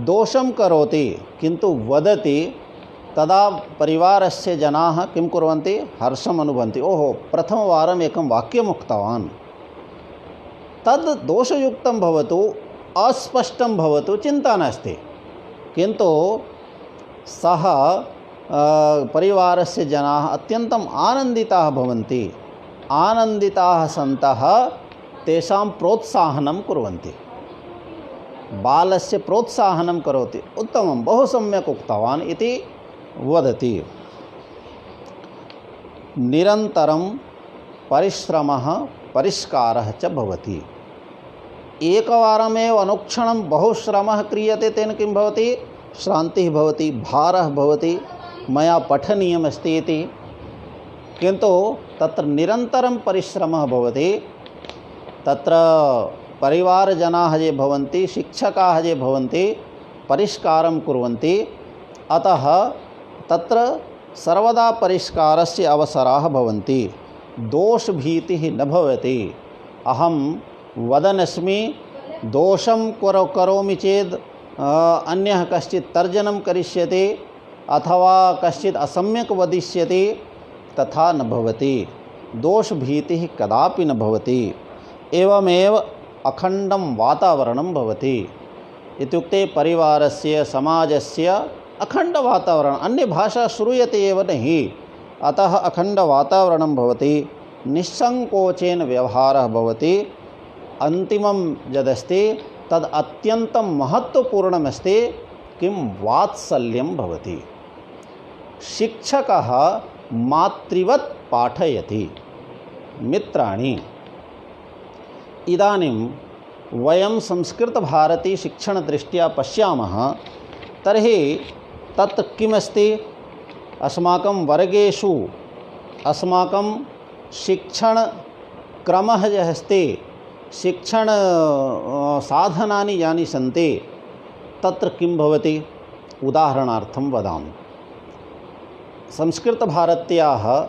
दोषं करोति किन्तु वदति, तदा परिवारस्य जनाः किं कुर्वन्ति? हर्षम् अनुभवन्ति। ओहो, प्रथमवारम् एकं वाक्यम् उक्तवान्। तद् दोषयुक्तं भवतु, अस्पष्टं भवतु, चिन्ता नास्ति, किन्तु सः परिवारस्य जनाः अत्यन्तम् आनन्दिताः भवन्ति। आनन्दिताः सन्तः तेषां प्रोत्साहनं कुर्वन्ति। बालस्य प्रोत्साहनं करोति, उत्तमं, बहु सम्यक् उक्तवान् इति वदति। निरन्तरं परिश्रमः परिष्कारः च भवति। एकवारमेव अनुक्षणं बहु श्रमः क्रियते, तेन किं भवति? श्रान्तिः भवति, भारः भवति, मया पठनीयमस्ति इति। किन्तु तत्र निरन्तरं परिश्रमः भवति। तत्र परिवारजनाः ये भवन्ति, शिक्षकाः ये भवन्ति, परिष्कारं कुर्वन्ति। अतः तत्र सर्वदा परिष्कारस्य अवसराः भवन्ति। दोषभीतिः न भवति। अहं वदनस्मि, दोषं करोमि चेत् अन्यः कश्चित् तर्जनं करिष्यति अथवा कश्चित् असम्यक् वदिष्यति, तथा न भवति। दोषभीतिः कदापि न भवति। एवमेव अखण्डं वातावरणं भवति। इत्युक्ते परिवारस्य, समाजस्य अखण्डवातावरणम्। अन्यभाषा श्रूयते एव नहि, अतः अखण्डवातावरणं भवति। निस्सङ्कोचेन व्यवहारः भवति। अन्तिमं यदस्ति तद् अत्यन्तं महत्त्वपूर्णमस्ति। किं? वात्सल्यं भवति। शिक्षकः मातृवत् पाठयति। मित्राणि, इदानीं वयं संस्कृतभारती शिक्षणदृष्ट्या पश्यामः तर्हि तत् किमस्ति, अस्माकं वर्गेषु अस्माकं शिक्षणक्रमः यः अस्ति, शिक्षण साधनानि यानि सन्ति तत्र किं भवति। उदाहरणार्थं वदामि, संस्कृतभारत्याः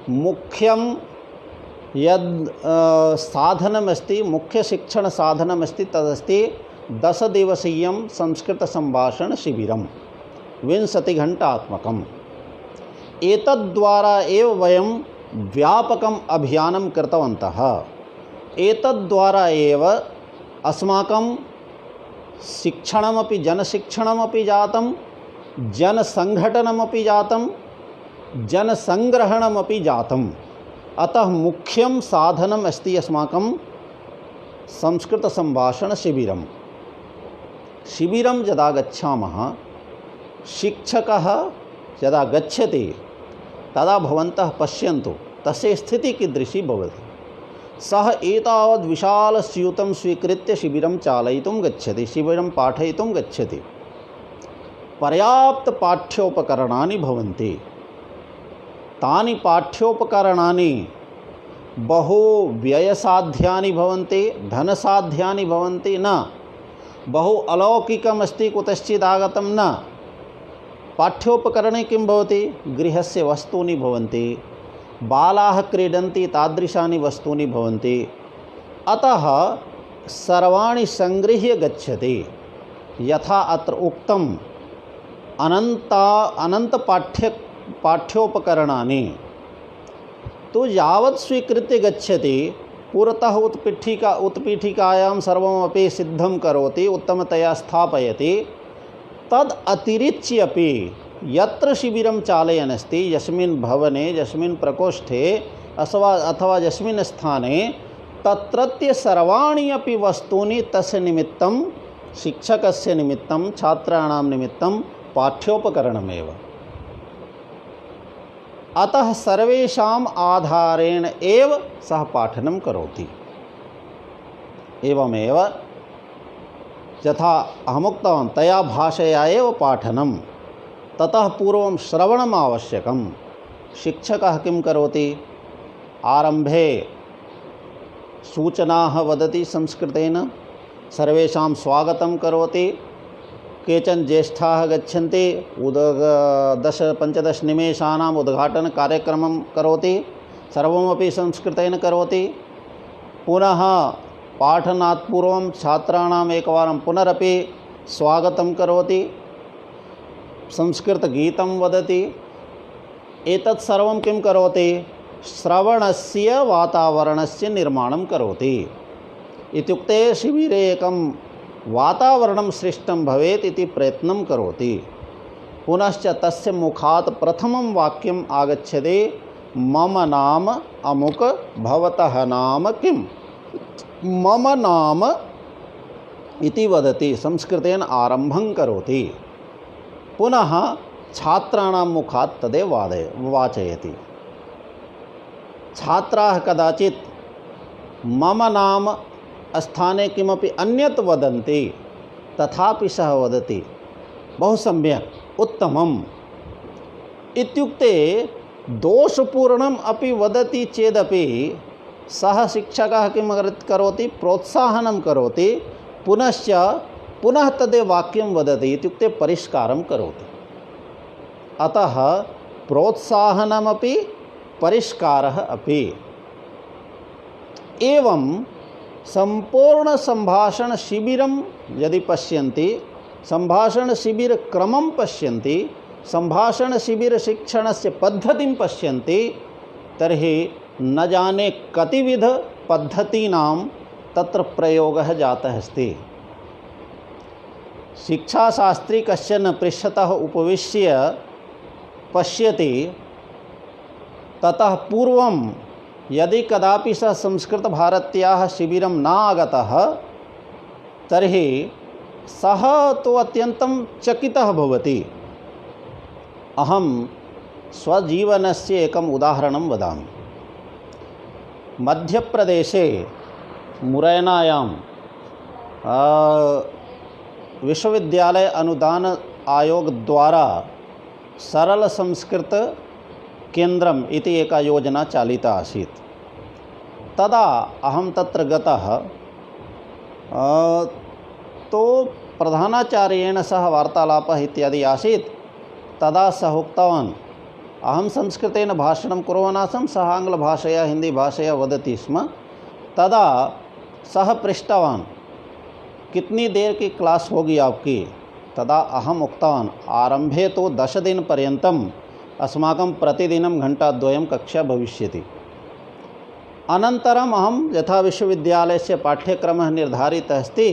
मुख्यं यद् साधनमस्ति, मुख्यशिक्षणसाधनमस्ति तदस्ति 10 दिवसीयं संस्कृतसम्भाषणशिबिरं 20 घण्टात्मकम्। एतद्द्वारा एव वयं व्यापकम् अभियानं कृतवन्तः। एतद्द्वारा एव अस्माकं शिक्षणमपि जनशिक्षणमपि जातं, जनसङ्घटनमपि जातं, जनसङ्ग्रहणमपि जातम्। अतः मुख्यं साधनम् अस्ति अस्माकं संस्कृतसम्भाषणशिबिरं। शिबिरं यदा गच्छामः, शिक्षकः यदा गच्छति तदा भवन्तः पश्यन्तु तस्य स्थितिः कीदृशी भवति। सः एतावद् विशालस्यूतं स्वीकृत्य शिबिरं चालयितुं गच्छति, शिबिरं पाठयितुं गच्छति। पर्याप्तपाठ्योपकरणानि भवन्ति। तानि पाठ्योपकरणानि बहु व्ययसाध्यानि भवन्ति, धनसाध्यानि भवन्ति न। बहु अलौकिकमस्ति, कुतश्चित् आगतं न। पाठ्योपकरणे किं भवति, गृहस्य वस्तूनि भवन्ति, बालाः क्रीडन्ति तादृशानि वस्तूनि भवन्ति। अतः सर्वाणि सङ्गृह्य गच्छति। यथा अत्र उक्तम् पाठ्योपकरणानि तो यावत् स्वीकृत्य गच्छति, पुरतः उत्पीठिकायां सर्वमपि सिद्धं करोति, उत्तमतया स्थापयति। तद् अतिरिच्य अपि यत्र शिबिरं चालयन् अस्ति, यस्मिन् भवने, यस्मिन् प्रकोष्ठे अथवा यस्मिन् स्थाने, तत्रत्य सर्वाणि अपि वस्तूनि तस्य निमित्तं, शिक्षकस्य निमित्तं, छात्राणां निमित्तं पाठ्योपकरणमेव। अतः सर्वेषाम् आधारेण एव सः पाठनं करोति। एवमेव यथा अहमुक्तवान्, तया भाषया एव पाठनं। ततः पूर्वं श्रवणम् आवश्यकं। शिक्षकः किं करोति, आरम्भे सूचनाः वदति संस्कृतेन, सर्वेषां स्वागतं करोति। केचन ज्येष्ठाः गच्छन्ति, 10-15 निमेषाणाम् उद्घाटनकार्यक्रमं करोति, सर्वमपि संस्कृतेन करोति। पुनः पाठनात् पूर्वं छात्राणाम् एकवारं पुनरपि स्वागतं करोति, संस्कृतगीतं वदति। एतत् सर्वं किं करोति, श्रवणस्य वातावरणस्य निर्माणं करोति। इत्युक्ते शिबिरे एकं वातावरणं सृष्टं भवेत् इति प्रयत्नं करोति। पुनश्च तस्य मुखात् प्रथमं वाक्यम् आगच्छति, मम नाम अमुक, भवतः नाम किम्। मम नाम इति वदति, संस्कृतेन आरम्भं करोति। पुनः छात्राणां मुखात् तदेव वाचयति। छात्राः कदाचित् मम नाम स्थाने किमपि अन्यत् वदन्ति, तथापि सः वदति बहु सम्यक्, उत्तमम्। इत्युक्ते दोषपूर्णम् अपि वदति चेदपि सः शिक्षकः किं करोति, प्रोत्साहनं करोति। पुनश्च पुनः तदेव वाक्यं वदति, इत्युक्ते परिष्कारं करोति। अतः प्रोत्साहनमपि परिष्कारः अपि। एवं सम्पूर्णसम्भाषणशिबिरं यदि पश्यन्ति, सम्भाषणशिबिरक्रमं पश्यन्ति, सम्भाषणशिबिरशिक्षणस्य पद्धतिं पश्यन्ति, तर्हि न जाने कतिविधपद्धतीनां तत्र प्रयोगः जातः अस्ति। शिक्षाशास्त्री कश्चन पृष्ठतः उपविश्य पश्यति, ततः पूर्वं यदि कदापि सः संस्कृतभारत्याः शिबिरं न आगतः, तर्हि सः तु अत्यन्तं चकितः भवति। अहं स्वजीवनस्य एकम् उदाहरणं वदामि। मध्यप्रदेशे मुरैनायां विश्वविद्यालय अनुदान आयोग द्वारा सरल संस्कृत केन्द्रम् इति एका योजना चालिता आसीत्। तदा अहं तत्र गतः, तो प्रधानाचार्येण सह वार्तालापः इत्यादि आसीत्। तदा सः उक्तवान्, अहं संस्कृतेन भाषणं कुर्वन् आसं, सः आङ्ग्लभाषया हिन्दीभाषया वदति स्म। तदा सः पृष्टवान्, कितनी देर की क्लास होगी आपकी? तदा अहम् उक्तवान्, आरम्भे तु 10 दिनपर्यन्तम् अस्माकं प्रतिदिनं घण्टाद्वयं कक्षा भविष्यति। अनन्तरम् अहं यथा विश्वविद्यालयस्य पाठ्यक्रमः निर्धारितः अस्ति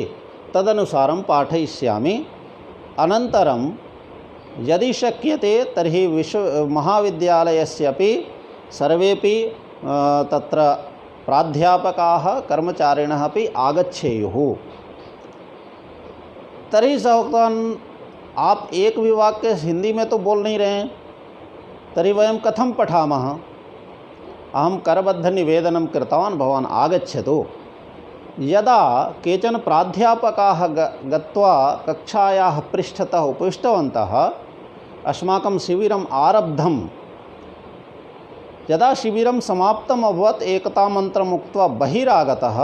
तदनुसारं पाठयिष्यामि। अनन्तरं यदि शक्यते तर्हि महाविद्यालयस्यपि सर्वेपि तत्र प्राध्यापकाः कर्मचारिणः अपि आगच्छेयुः। तर्हि सः उक्तवान्, आप एक भी वाक्य हिंदी में तो बोल नहीं रहे हैं, तर्हि वयं कथं पठामः? अहं करबद्धनिवेदनं कृतवान्, भवान् आगच्छतु। यदा केचन प्राध्यापकाः गत्वा कक्षायाः पृष्ठतः उपविष्टवन्तः, अस्माकं शिबिरम् आरब्धं। यदा शिबिरं समाप्तम् अभवत्, एकतामन्त्रम् उक्त्वा बहिरागतः,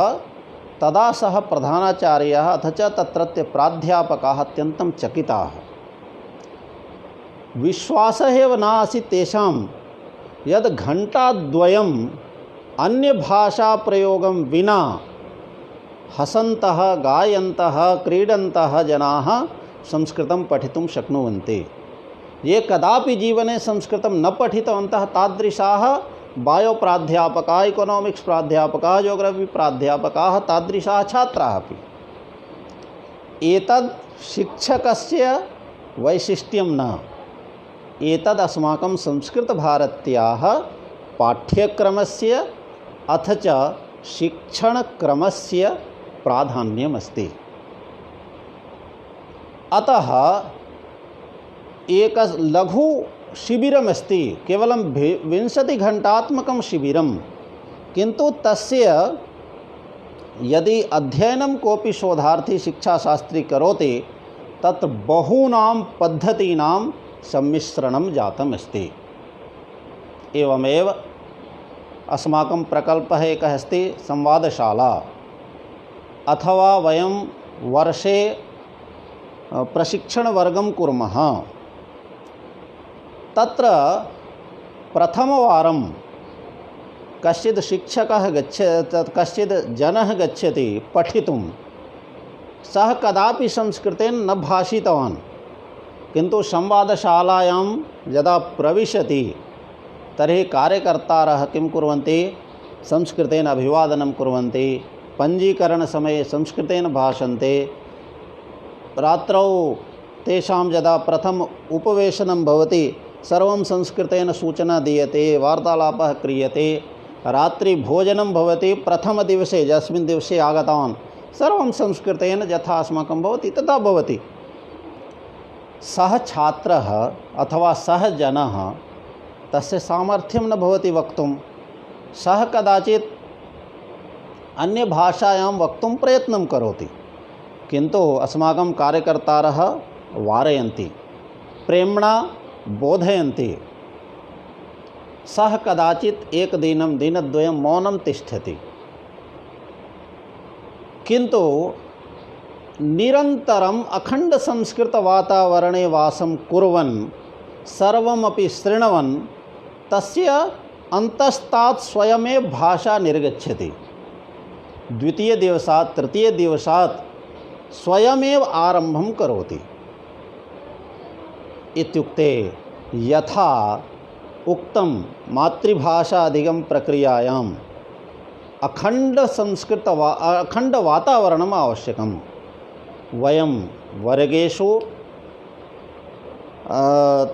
तदा सः प्रधानाचार्यः अथ च तत्रत्य प्राध्यापकाः अत्यन्तं चकिताः। विश्वासः एव न आसीत् तेषां यद् घण्टाद्वयम् अन्यभाषाप्रयोगं विना हसन्तः, गायन्तः, क्रीडन्तः जनाः संस्कृतं पठितुं शक्नुवन्ति। ये कदापि जीवने संस्कृतं न पठितवन्तः तादृशाः बायो प्राध्यापकाः, इकोनॉमिक्स प्राध्यापकाः, ज्योग्राफी प्राध्यापकाः, तादृशाः छात्राः अपि। एतद् शिक्षकस्य वैशिष्ट्यं न, एतद् अस्माकं संस्कृतभारत्याः पाठ्यक्रमस्य अथ च शिक्षणक्रमस्य प्राधान्यमस्ति। अतः एक लघु शिबिरमस्ति, केवलं 20 घण्टात्मकं शिबिरं, किन्तु तस्य यदि अध्ययनं कोऽपि शोधार्थी शिक्षाशास्त्री करोति तत् बहूनां पद्धतीनां सम्मिश्रणं जातम् अस्ति। एवमेव अस्माकं प्रकल्पः एकः अस्ति, संवादशाला, अथवा वयं वर्षे प्रशिक्षणवर्गं कुर्मः। तत्र प्रथमवारं कश्चित् शिक्षकः कश्चित् जनः गच्छति पठितुं। सः कदापि संस्कृतेन न भाषितवान्, किन्तु संवादशालायां यदा प्रविशति तर्हि कार्यकर्तारः किं कुर्वन्ति? संस्कृतेन अभिवादनं कुर्वन्ति, पञ्जीकरणसमये संस्कृतेन भाषन्ते। रात्रौ तेषां यदा प्रथम उपवेशनं भवति सर्वं संस्कृतेन सूचना दीयते, वार्तालापः क्रियते। रात्रिभोजनं भवति, प्रथमदिवसे यस्मिन् दिवसे आगतवान् सर्वं संस्कृतेन यथा अस्माकं भवति तथा भवति। सः छात्रः अथवा सः जनः, तस्य सामर्थ्यं न भवति वक्तुं। सः कदाचित् अन्यभाषायां वक्तुं प्रयत्नं करोति, किन्तु अस्माकं कार्यकर्तारः वारयन्ति, प्रेम्णा बोधयन्ति। सः कदाचित् एकदिनं दिनद्वयं मौनं तिष्ठति, किन्तु निरन्तरम् अखण्डसंस्कृतवातावरणे वासं कुर्वन् सर्वमपि शृण्वन् तस्य अन्तस्तात् स्वयमेव भाषा निर्गच्छति। द्वितीयदिवसात् तृतीयदिवसात् स्वयमेव आरम्भं करोति। इत्युक्ते यथा उक्तं मातृभाषा अधिगम प्रक्रियायाम् अखण्डवातावरणम् आवश्यकं। वयं वर्गेषु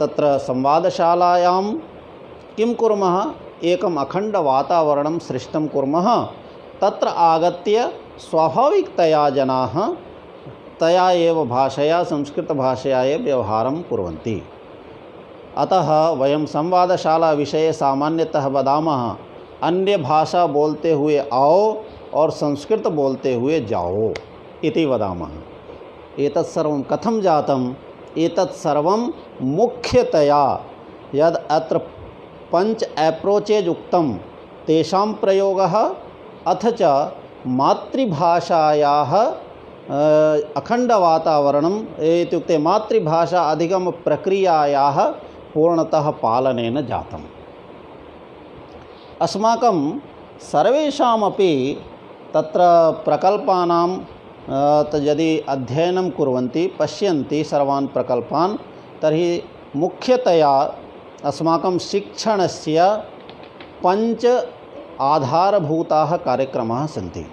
तत्र संवादशालायां किं कुर्मः? एकम् अखण्डवातावरणं सृष्टं कुर्मः। तत्र आगत्य स्वाभाविकतया जनाः तया एव भाषया, संस्कृतभाषया एव व्यवहारं कुर्वन्ति। अतः वयं संवादशाला विषये सामान्यतः वदामः, अन्य भाषा बोलते हुए आओ और संस्कृत बोलते हुए जाओ। इति वदामः। एतत् सर्वं कथं जातम्? एतत् सर्वं मुख्यतया यद् अत्र 5 अप्रोचेज उक्तं तेषां प्रयोगः, अथ च मातृभाषायाः अखण्डवातावरणम् इत्युक्ते मातृभाषा अधिगमप्रक्रियायाः पूर्णतः पालनेन जातम्। अस्माकं सर्वेषामपि तत्र प्रकल्पानां यदि अध्ययनं कुर्वन्ति, पश्यन्ति सर्वान् प्रकल्पान्, तर्हि मुख्यतया अस्माकं शिक्षणस्य 5 आधारभूताः कार्यक्रमाः सन्ति।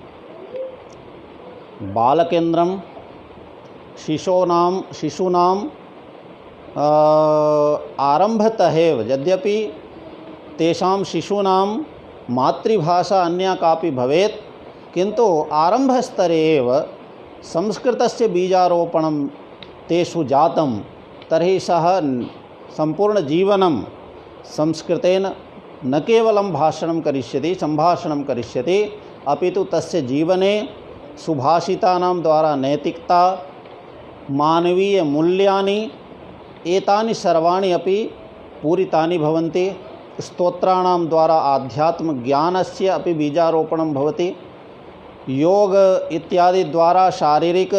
बालकेन्द्रं, शिशूनां आरम्भतः एव, यद्यपि तेषां शिशूनां मातृभाषा अन्या कापि भवेत्, किन्तु आरम्भस्तरे एव संस्कृतस्य बीजारोपणं तेषु जातं, तर्हि सः सम्पूर्णजीवनं संस्कृतेन न केवलं भाषणं करिष्यति, सम्भाषणं करिष्यति, अपि तु तस्य जीवने सुभाषितानां द्वारा नैतिकता, मानवीयमूल्यानि एतानि सर्वाणि अपि पूरितानि भवन्ति। स्तोत्राणां द्वारा आध्यात्मज्ञानस्य अपि बीजारोपणं भवति। योग इत्यादि द्वारा शारीरिक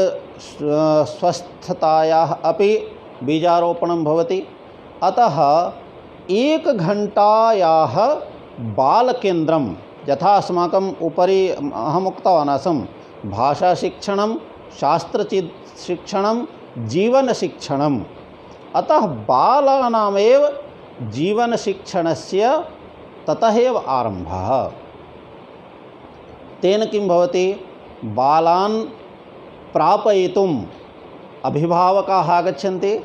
स्वस्थतायाः अपि बीजारोपणं भवति। अतः 1 घण्टायाः बालकेन्द्रं, यथा अस्माकम् उपरि अहम् उक्तवान् आसम्, भाषाशिक्षणं, शास्त्रशिक्षणं, जीवनशिक्षणम्। अतः बालानामेव जीवनशिक्षणस्य ततः एव आरम्भः। तेन किं भवति? बालान् प्रापयितुम् अभिभावकाः आगच्छन्ति,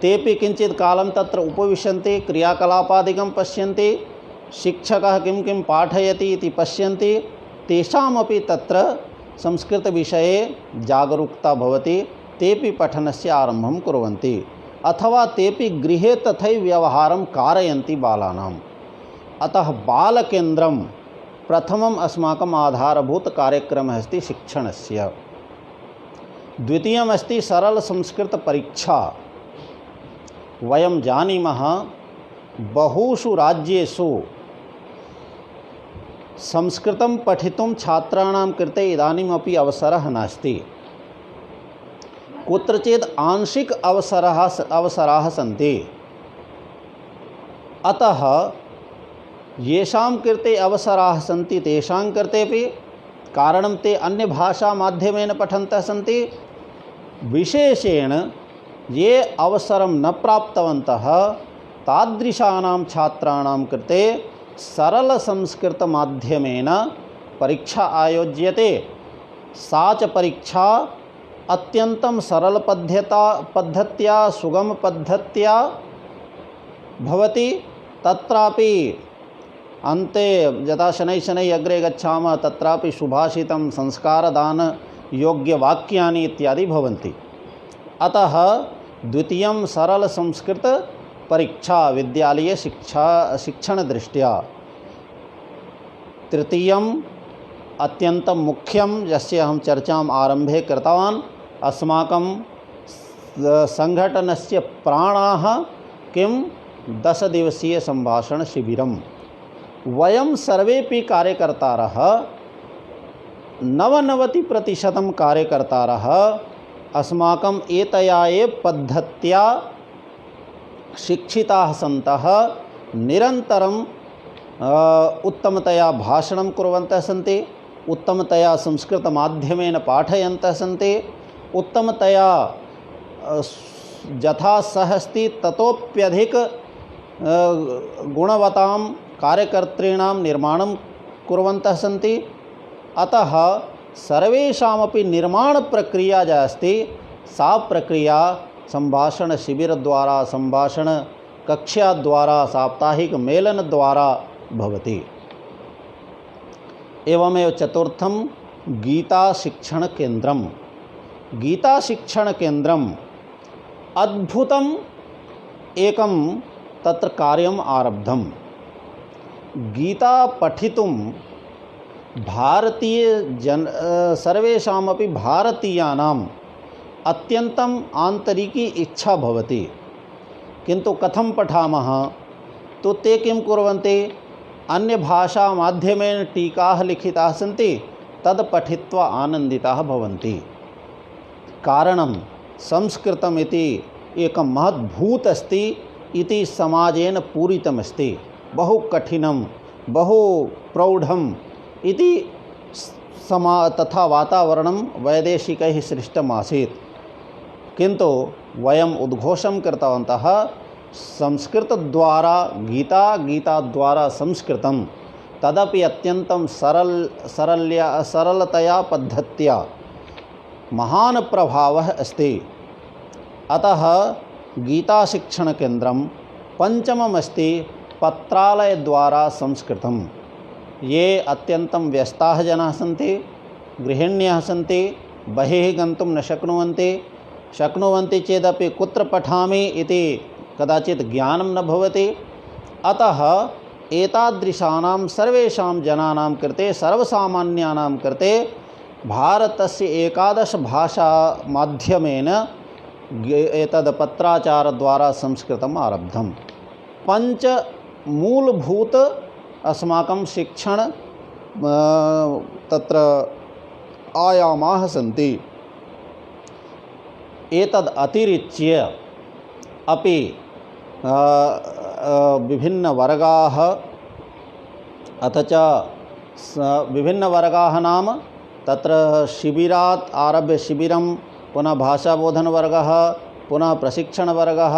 तेपि किञ्चित् कालं तत्र उपविशन्ति, क्रियाकलापादिकं पश्यन्ति, शिक्षकः किं किं पाठयति इति पश्यन्ति, तेषामपि तत्र संस्कृतविषये जागरूकता भवति, तेपि पठनस्य आरम्भं कुर्वन्ति, अथवा तेपि गृहे तथैव व्यवहारं कारयन्ति बालानाम्। अतः बालकेन्द्रं प्रथमम् अस्माकम् आधारभूतकार्यक्रमः अस्ति शिक्षणस्य। द्वितीयम् अस्ति सरलसंस्कृतपरीक्षा। वयं जानीमः बहुषु राज्येषु संस्कृतं पठितुं छात्राणां कृते इदानीमपि अवसरः नास्ति। कुत्रचित् आंशिक अवसराः सन्ति। अतः येषां कृते अवसराः सन्ति तेषां कृतेपि, कारणं ते अन्यभाषामाध्यमेन पठन्तः सन्ति, विशेषेण ये अवसरं न प्राप्तवन्तः तादृशानां छात्राणां कृते सरलसंस्कृतमाध्यमेन परीक्षा आयोज्यते। सा च परीक्षा अत्यन्तं सरलपद्धत्या सुगमपद्धत्या भवति। तत्रापि अन्ते यथा शनैः अग्रे गच्छामः तत्रापि सुभाषितं, संस्कारदानयोग्यवाक्यानि इत्यादि भवन्ति। अतः द्वितीयं सरलसंस्कृतपरीक्षा विद्यालये शिक्षणदृष्ट्या। तृतीयम् अत्यन्तं मुख्यं, यस्य अहं चर्चाम् आरम्भे कृतवान्, अस्माकं सङ्घटनस्य प्राणाः किं 10 दिवसीय सम्भाषणशिबिरम्। वयं सर्वेपि कार्यकर्तारः 99% कार्यकर्तारः अस्माकम् एतया एव पद्धत्या शिक्षिताः सन्तः निरन्तरं उत्तमतया भाषणं कुर्वन्तः सन्ति, उत्तमतया संस्कृतमाध्यमेन पाठयन्तः सन्ति, उत्तमतया यथा सः अस्ति ततोप्यधिक गुणवतां कार्यकर्तॄणां निर्माणं कुर्वन्तः सन्ति। अतः सर्वेषामपि निर्माणप्रक्रिया या अस्ति सा प्रक्रिया सम्भाषणशिबिरद्वारा, सम्भाषणकक्ष्याद्वारा, साप्ताहिकमेलनद्वारा भवति। एवमेव चतुर्थं गीताशिक्षणकेन्द्रं। गीताशिक्षणकेन्द्रम् अद्भुतम् एकं तत्र कार्यम् आरब्धं। गीता पठितुं सर्वेषामपि भारतीयानाम् अत्यन्तम् आन्तरिकी इच्छा भवति, किन्तु कथं पठामः? तो ते किं कुर्वन्ति? अन्यभाषामाध्यमेन टीकाः लिखिताः सन्ति, तद् पठित्वा आनन्दिताः भवन्ति। कारणं संस्कृतम् इति एकं महद्भूत अस्ति इति समाजेन पूरितमस्ति। बहु कठिनं, बहु प्रौढम् इति तथा वातावरणं वैदेशिकैः सृष्टमासीत्, किन्तु वयम् उद्घोषं कृतवन्तः संस्कृतद्वारा गीताद्वारा संस्कृतं, तदपि अत्यन्तं सरलतया पद्धत्या महान् प्रभावः अस्ति। अतः गीताशिक्षणकेन्द्रं पञ्चमम् अस्ति पत्रालयद्वारा संस्कृतं। ये अत्यन्तं व्यस्ताः जनाः सन्ति, गृहिण्यः सन्ति, बहिः गन्तुं न शक्नुवन्ति चेदपि कुत्र पठामि इति कदाचित् ज्ञानं न भवति। अतः एतादृशानां सर्वेषां जनानां कृते, सर्वसामान्यानां कृते भारतस्य 11 भाषामाध्यमेन एतद् पत्राचारद्वारा संस्कृतम् आरब्धं। 5 मूलभूत अस्माकं शिक्षण तत्र आयामाः सन्ति। एतद् अतिरिच्य अपि विभिन्नवर्गाः, अथ च विभिन्नवर्गाः नाम तत्र शिबिरात् आरभ्य शिबिरं, पुनः भाषाबोधनवर्गः, पुनः प्रशिक्षणवर्गः,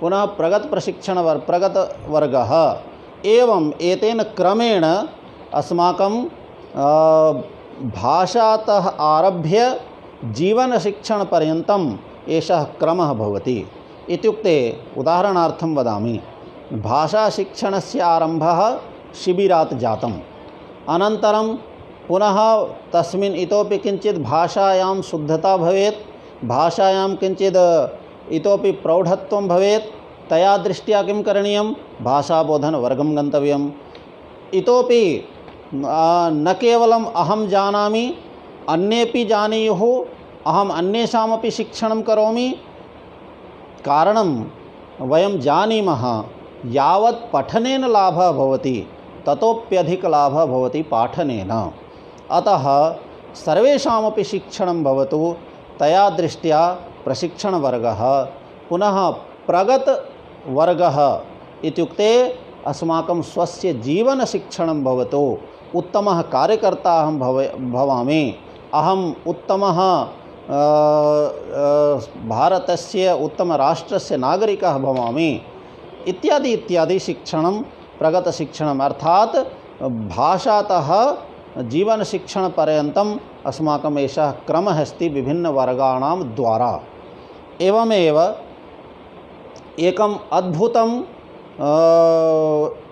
पुनः प्रगतवर्गः, एवं एतेन क्रमेण अस्माकं भाषातः आरभ्य जीवनशिक्षणपर्यन्तम् एषः क्रमः भवति। इत्युक्ते उदाहरणार्थं वदामि, भाषाशिक्षणस्य आरम्भः शिबिरात् जातम्, अनन्तरं पुनः तस्मिन् इतोपि किञ्चित् भाषायां शुद्धता भवेत्, भाषायां किञ्चित् इतोपि प्रौढत्वं भवेत्, तया दृष्ट्या किं करणीयं? भाषाबोधनवर्गं गन्तव्यम्। इतोपि न केवलम् अहं जानामि, अन्येपि जानीयुः, अहम् अन्येषामपि शिक्षणं करोमि। कारणं वयं जानीमः, यावत् पठनेन लाभः भवति ततोप्यधिकलाभः भवति पाठनेन। अतः सर्वेषामपि शिक्षणं भवतु, तया दृष्ट्या प्रशिक्षणवर्गः, पुनः प्रगतवर्गः इत्युक्ते अस्माकं स्वस्य जीवनशिक्षणं भवतु। उत्तमः कार्यकर्ता अहं भवामि, अहम् उत्तमः भारतस्य उत्तमराष्ट्रस्य नागरिकः भवामि इत्यादि इत्यादि शिक्षणं प्रगतशिक्षणम्, अर्थात् भाषातः जीवनशिक्षणपर्यन्तम् अस्माकम् एषः क्रमः अस्ति विभिन्नवर्गाणां द्वारा। एवमेव एकम् अद्भुतं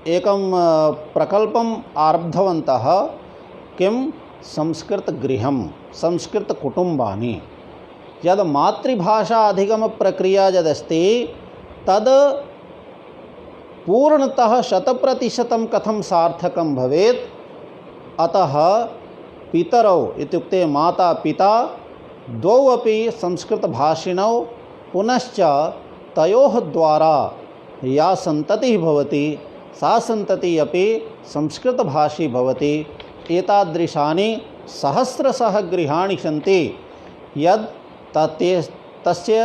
एकं प्रकल्पम् आरब्धवन्तः। किं? संस्कृतगृहं, संस्कृतकुटुम्बानि। यद् मातृभाषा अधिगमप्रक्रिया यदस्ति तद् पूर्णतः 100% कथं सार्थकं भवेत्? अतः पितरौ इत्युक्ते माता पिता द्वौ अपि संस्कृतभाषिणौ, पुनश्च तयोः द्वारा या सन्ततिः भवति सा सन्ततिः अपि संस्कृतभाषी भवति। एतादृशानि सहस्रशः गृहाणि सन्ति यद् तस्य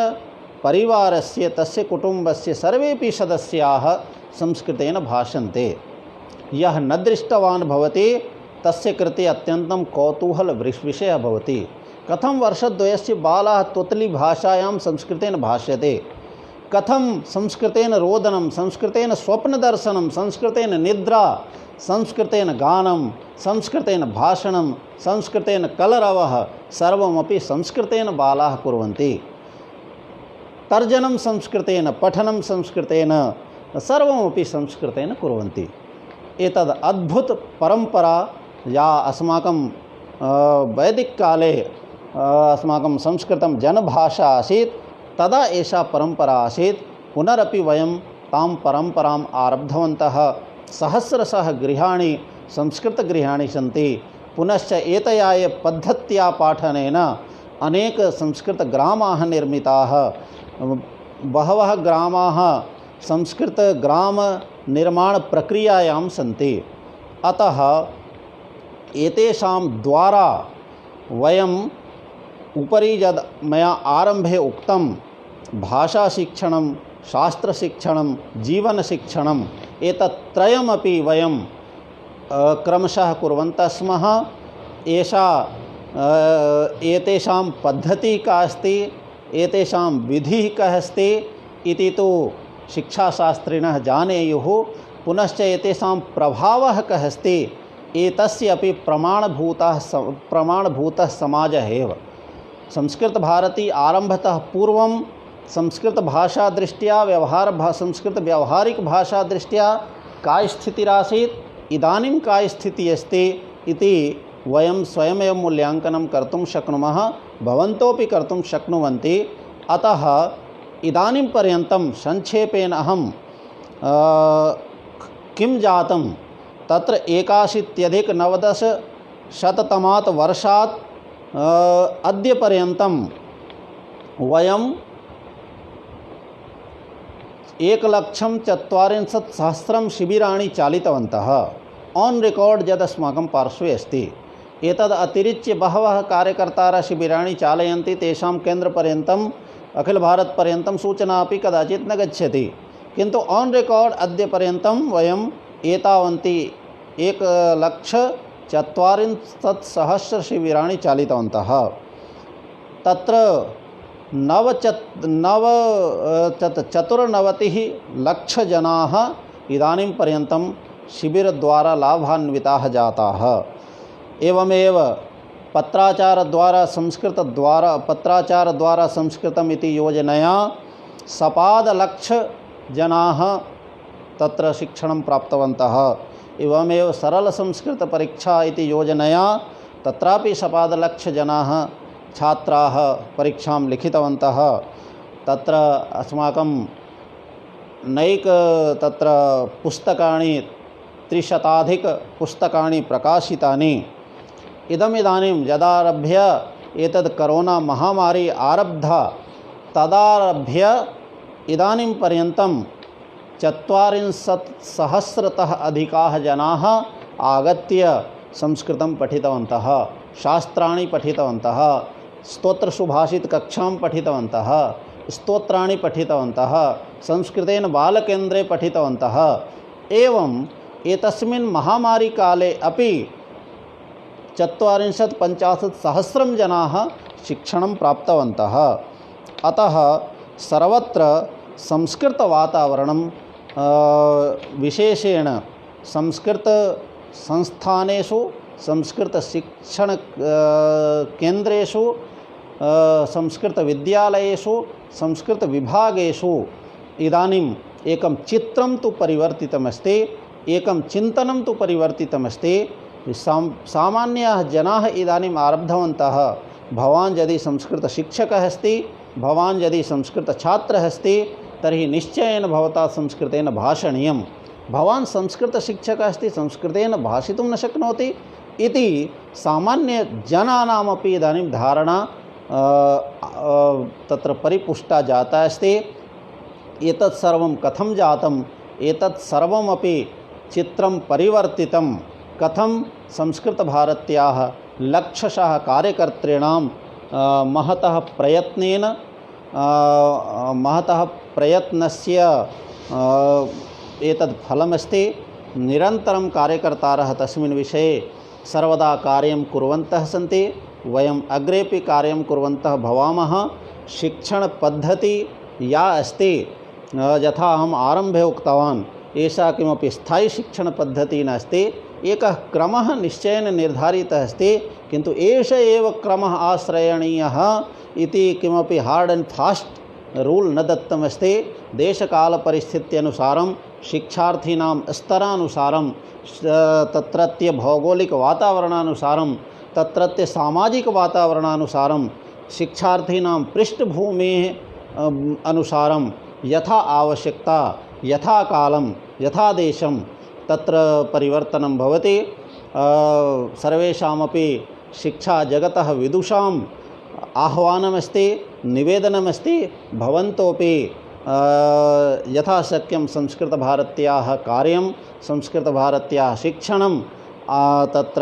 परिवारस्य, तस्य कुटुम्बस्य सर्वेपि सदस्याः संस्कृतेन भाषन्ते। यः न दृष्टवान् भवति तस्य कृते अत्यन्तं कौतूहलविषयः भवति। कथं वर्षद्वयस्य बालः तोतलीभाषायां संस्कृतेन भाष्यते, कथं संस्कृतेन रोदनं, संस्कृतेन स्वप्नदर्शनं, संस्कृतेन निद्रा, संस्कृतेन गानं, संस्कृतेन भाषणं, संस्कृतेन कलरवः, सर्वमपि संस्कृतेन बालाः कुर्वन्ति। तर्जनं संस्कृतेन, पठनं संस्कृतेन, सर्वमपि संस्कृतेन कुर्वन्ति। एतद् अद्भुत परम्परा या अस्माकं वैदिककाले अस्माकं संस्कृतं जनभाषा आसीत्, तदा एषा परम्परा आसीत्। पुनरपि वयं तां परम्पराम् आरब्धवन्तः। सहस्रशः गृहाणि संस्कृतगृहाणि सन्ति। पुनश्च एतया पद्धत्या पाठनेन अनेक संस्कृतग्रामाः निर्मिताः। बहवः ग्रामाः संस्कृतग्रामनिर्माणप्रक्रियायां सन्ति। अतः एतेषां द्वारा वयम् उपरि यद् मया आरम्भे उक्तं भाषाशिक्षणं, शास्त्रशिक्षणं, जीवनशिक्षणम् एतत् त्रयमपि वयं क्रमशः कुर्वन्तः स्मः। एतेषां पद्धतिः का अस्ति, एतेषां विधिः कः अस्ति इति तु शिक्षाशास्त्रिणः जानेयुः। पुनश्च एतेषां प्रभावः कः अस्ति एतस्य अपि प्रमाणभूतः समाजः एव। संस्कृतभारती आरम्भतः पूर्वं संस्कृतभाषादृष्ट्या संस्कृतव्यावहारिकभाषादृष्ट्या का स्थितिरासीत्, इदानीं का स्थितिः अस्ति इति वयं स्वयमेव मूल्याङ्कनं कर्तुं शक्नुमः, भवन्तोपि कर्तुं शक्नुवन्ति। अतः इदानीं पर्यन्तं संक्षेपेण अहं किं जातं तत्र 81-90 वर्षात् अद्य पर्यन्तं वयं 1,40,000 शिबिराणि चालितवन्तः। ऑन रिकॉर्ड यद् अस्माकं पार्श्वे अस्ति। एतद् अतिरिच्य बहवः कार्यकर्तारः शिबिराणि चालयन्ति। तेषां केन्द्रपर्यन्तम् अखिलभारतपर्यन्तं सूचना अपि कदाचित् न गच्छति, किन्तु ऑन रिकॉर्ड अद्य पर्यन्तं वयम् एतावन्ति 1,40,000 शिबिराणि चालितवन्तः। तत्र 94 लक्ष जनाः इदानीं पर्यन्तं शिबिरद्वारा लाभान्विताः जाताः। एवमेव पत्राचारद्वारा संस्कृतम् इति योजनया सपादलक्ष जनाः तत्र शिक्षणं प्राप्तवन्तः। एवमेव सरलसंस्कृतपरीक्षा इति योजनया तत्रापि सपादलक्ष जनाः छात्राः परीक्षां लिखितवन्तः। तत्र अस्माकं तत्र पुस्तकानि 300 पुस्तकानि प्रकाशितानि। इदानीं यदारभ्य एतद् करोना महामारी आरब्धा तदारभ्य इदानीं पर्यन्तं 40,000तः अधिकाः जनाः आगत्य संस्कृतं पठितवन्तः, शास्त्राणि पठितवन्तः, स्तोत्रसुभाषितकक्षां पठितवन्तः, स्तोत्राणि पठितवन्तः, संस्कृतेन बालकेन्द्रे पठितवन्तः। एवं एतस्मिन् महामारीकाले अपि 40-50 जनाः शिक्षणं प्राप्तवन्तः। अतः सर्वत्र संस्कृतवातावरणं विशेषेण संस्कृतसंस्थानेषु, संस्कृतशिक्षण केन्द्रेषु, संस्कृतविद्यालयेषु, संस्कृतविभागेषु इदानीम् एकं चित्रं तु परिवर्तितमस्ति, एकं चिन्तनं तु परिवर्तितमस्ति। सामान्याः जनाः इदानीम् आरब्धवन्तः, भवान् यदि संस्कृतशिक्षकः अस्ति, भवान् यदि संस्कृतछात्रः अस्ति तर्हि निश्चयेन भवता संस्कृतेन भाषणीयं। भवान् संस्कृतशिक्षकः अस्ति, संस्कृतेन भाषितुं न शक्नोति इति सामान्यजनानामपि इदानीं धारणा तत्र परिपुष्टा जाता अस्ति। एतत् सर्वं कथं जातम्, एतत् सर्वमपि चित्रं परिवर्तितं कथं संस्कृतभारत्याः लक्षशः कार्यकर्तॄणां महतः प्रयत्नस्य एतद् फलमस्ति। निरन्तरं कार्यकर्तारः तस्मिन् विषये सर्वदा कार्यं कुर्वन्तः सन्ति। वयम् अग्रेपि कार्यं कुर्वन्तः भवामः। शिक्षणपद्धति या अस्ति, यथा अहम् आरम्भे उक्तवान्, एषा किमपि स्थायी शिक्षणपद्धतिः नास्ति। एकः क्रमः निश्चयेन निर्धारितः अस्ति, किन्तु एष एव क्रमः आश्रयणीयः इति किमपि हार्ड एंड फास्ट रूल न दत्तमस्ति। देशकालपरिस्थित्यनुसारं, शिक्षार्थीनां स्तरानुसारं, तत्रत्य भौगोलिकवातावरणानुसारं, तत्रत्य सामाजिकवातावरणानुसारं, शिक्षार्थीनां पृष्ठभूमेः अनुसारं यथा आवश्यकता, यथा कालं, यथा देशं तत्र परिवर्तनं भवति। सर्वेषामपि शिक्षाजगतः विदुषाम् आह्वानमस्ति, निवेदनमस्ति, भवन्तोपि यथाशक्यं संस्कृतभारत्याः कार्यं, संस्कृतभारत्याः शिक्षणं तत्र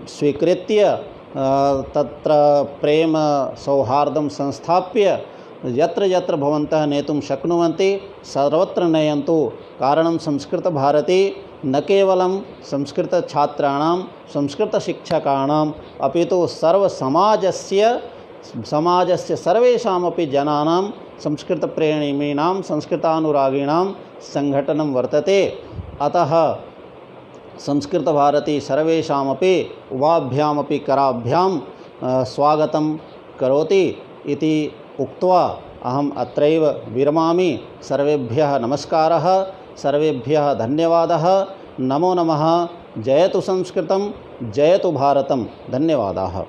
स्वीकृत्य तत्र प्रेम सौहार्दं संस्थाप्य यत्र यत्र भवन्तः नेतुं शक्नुवन्ति सर्वत्र नयन्तु। कारणं संस्कृतभारती न केवलं संस्कृतछात्राणां, संस्कृतशिक्षकाणाम् अपि तु समाजस्य सर्वेषामपि जनानां, संस्कृतप्रेमीणां, संस्कृतानुरागिणां संघटनं वर्तते। अतः संस्कृतभारती सर्वेषामपि उभाभ्यामपि कराभ्यां स्वागतं करोति इति उक्त्वा अहम् अत्रैव विरमामि। सर्वेभ्यः नमस्कारः, सर्वेभ्यः धन्यवादः। नमो नमः। जयतु संस्कृतं, जयतु भारतं। धन्यवादाः।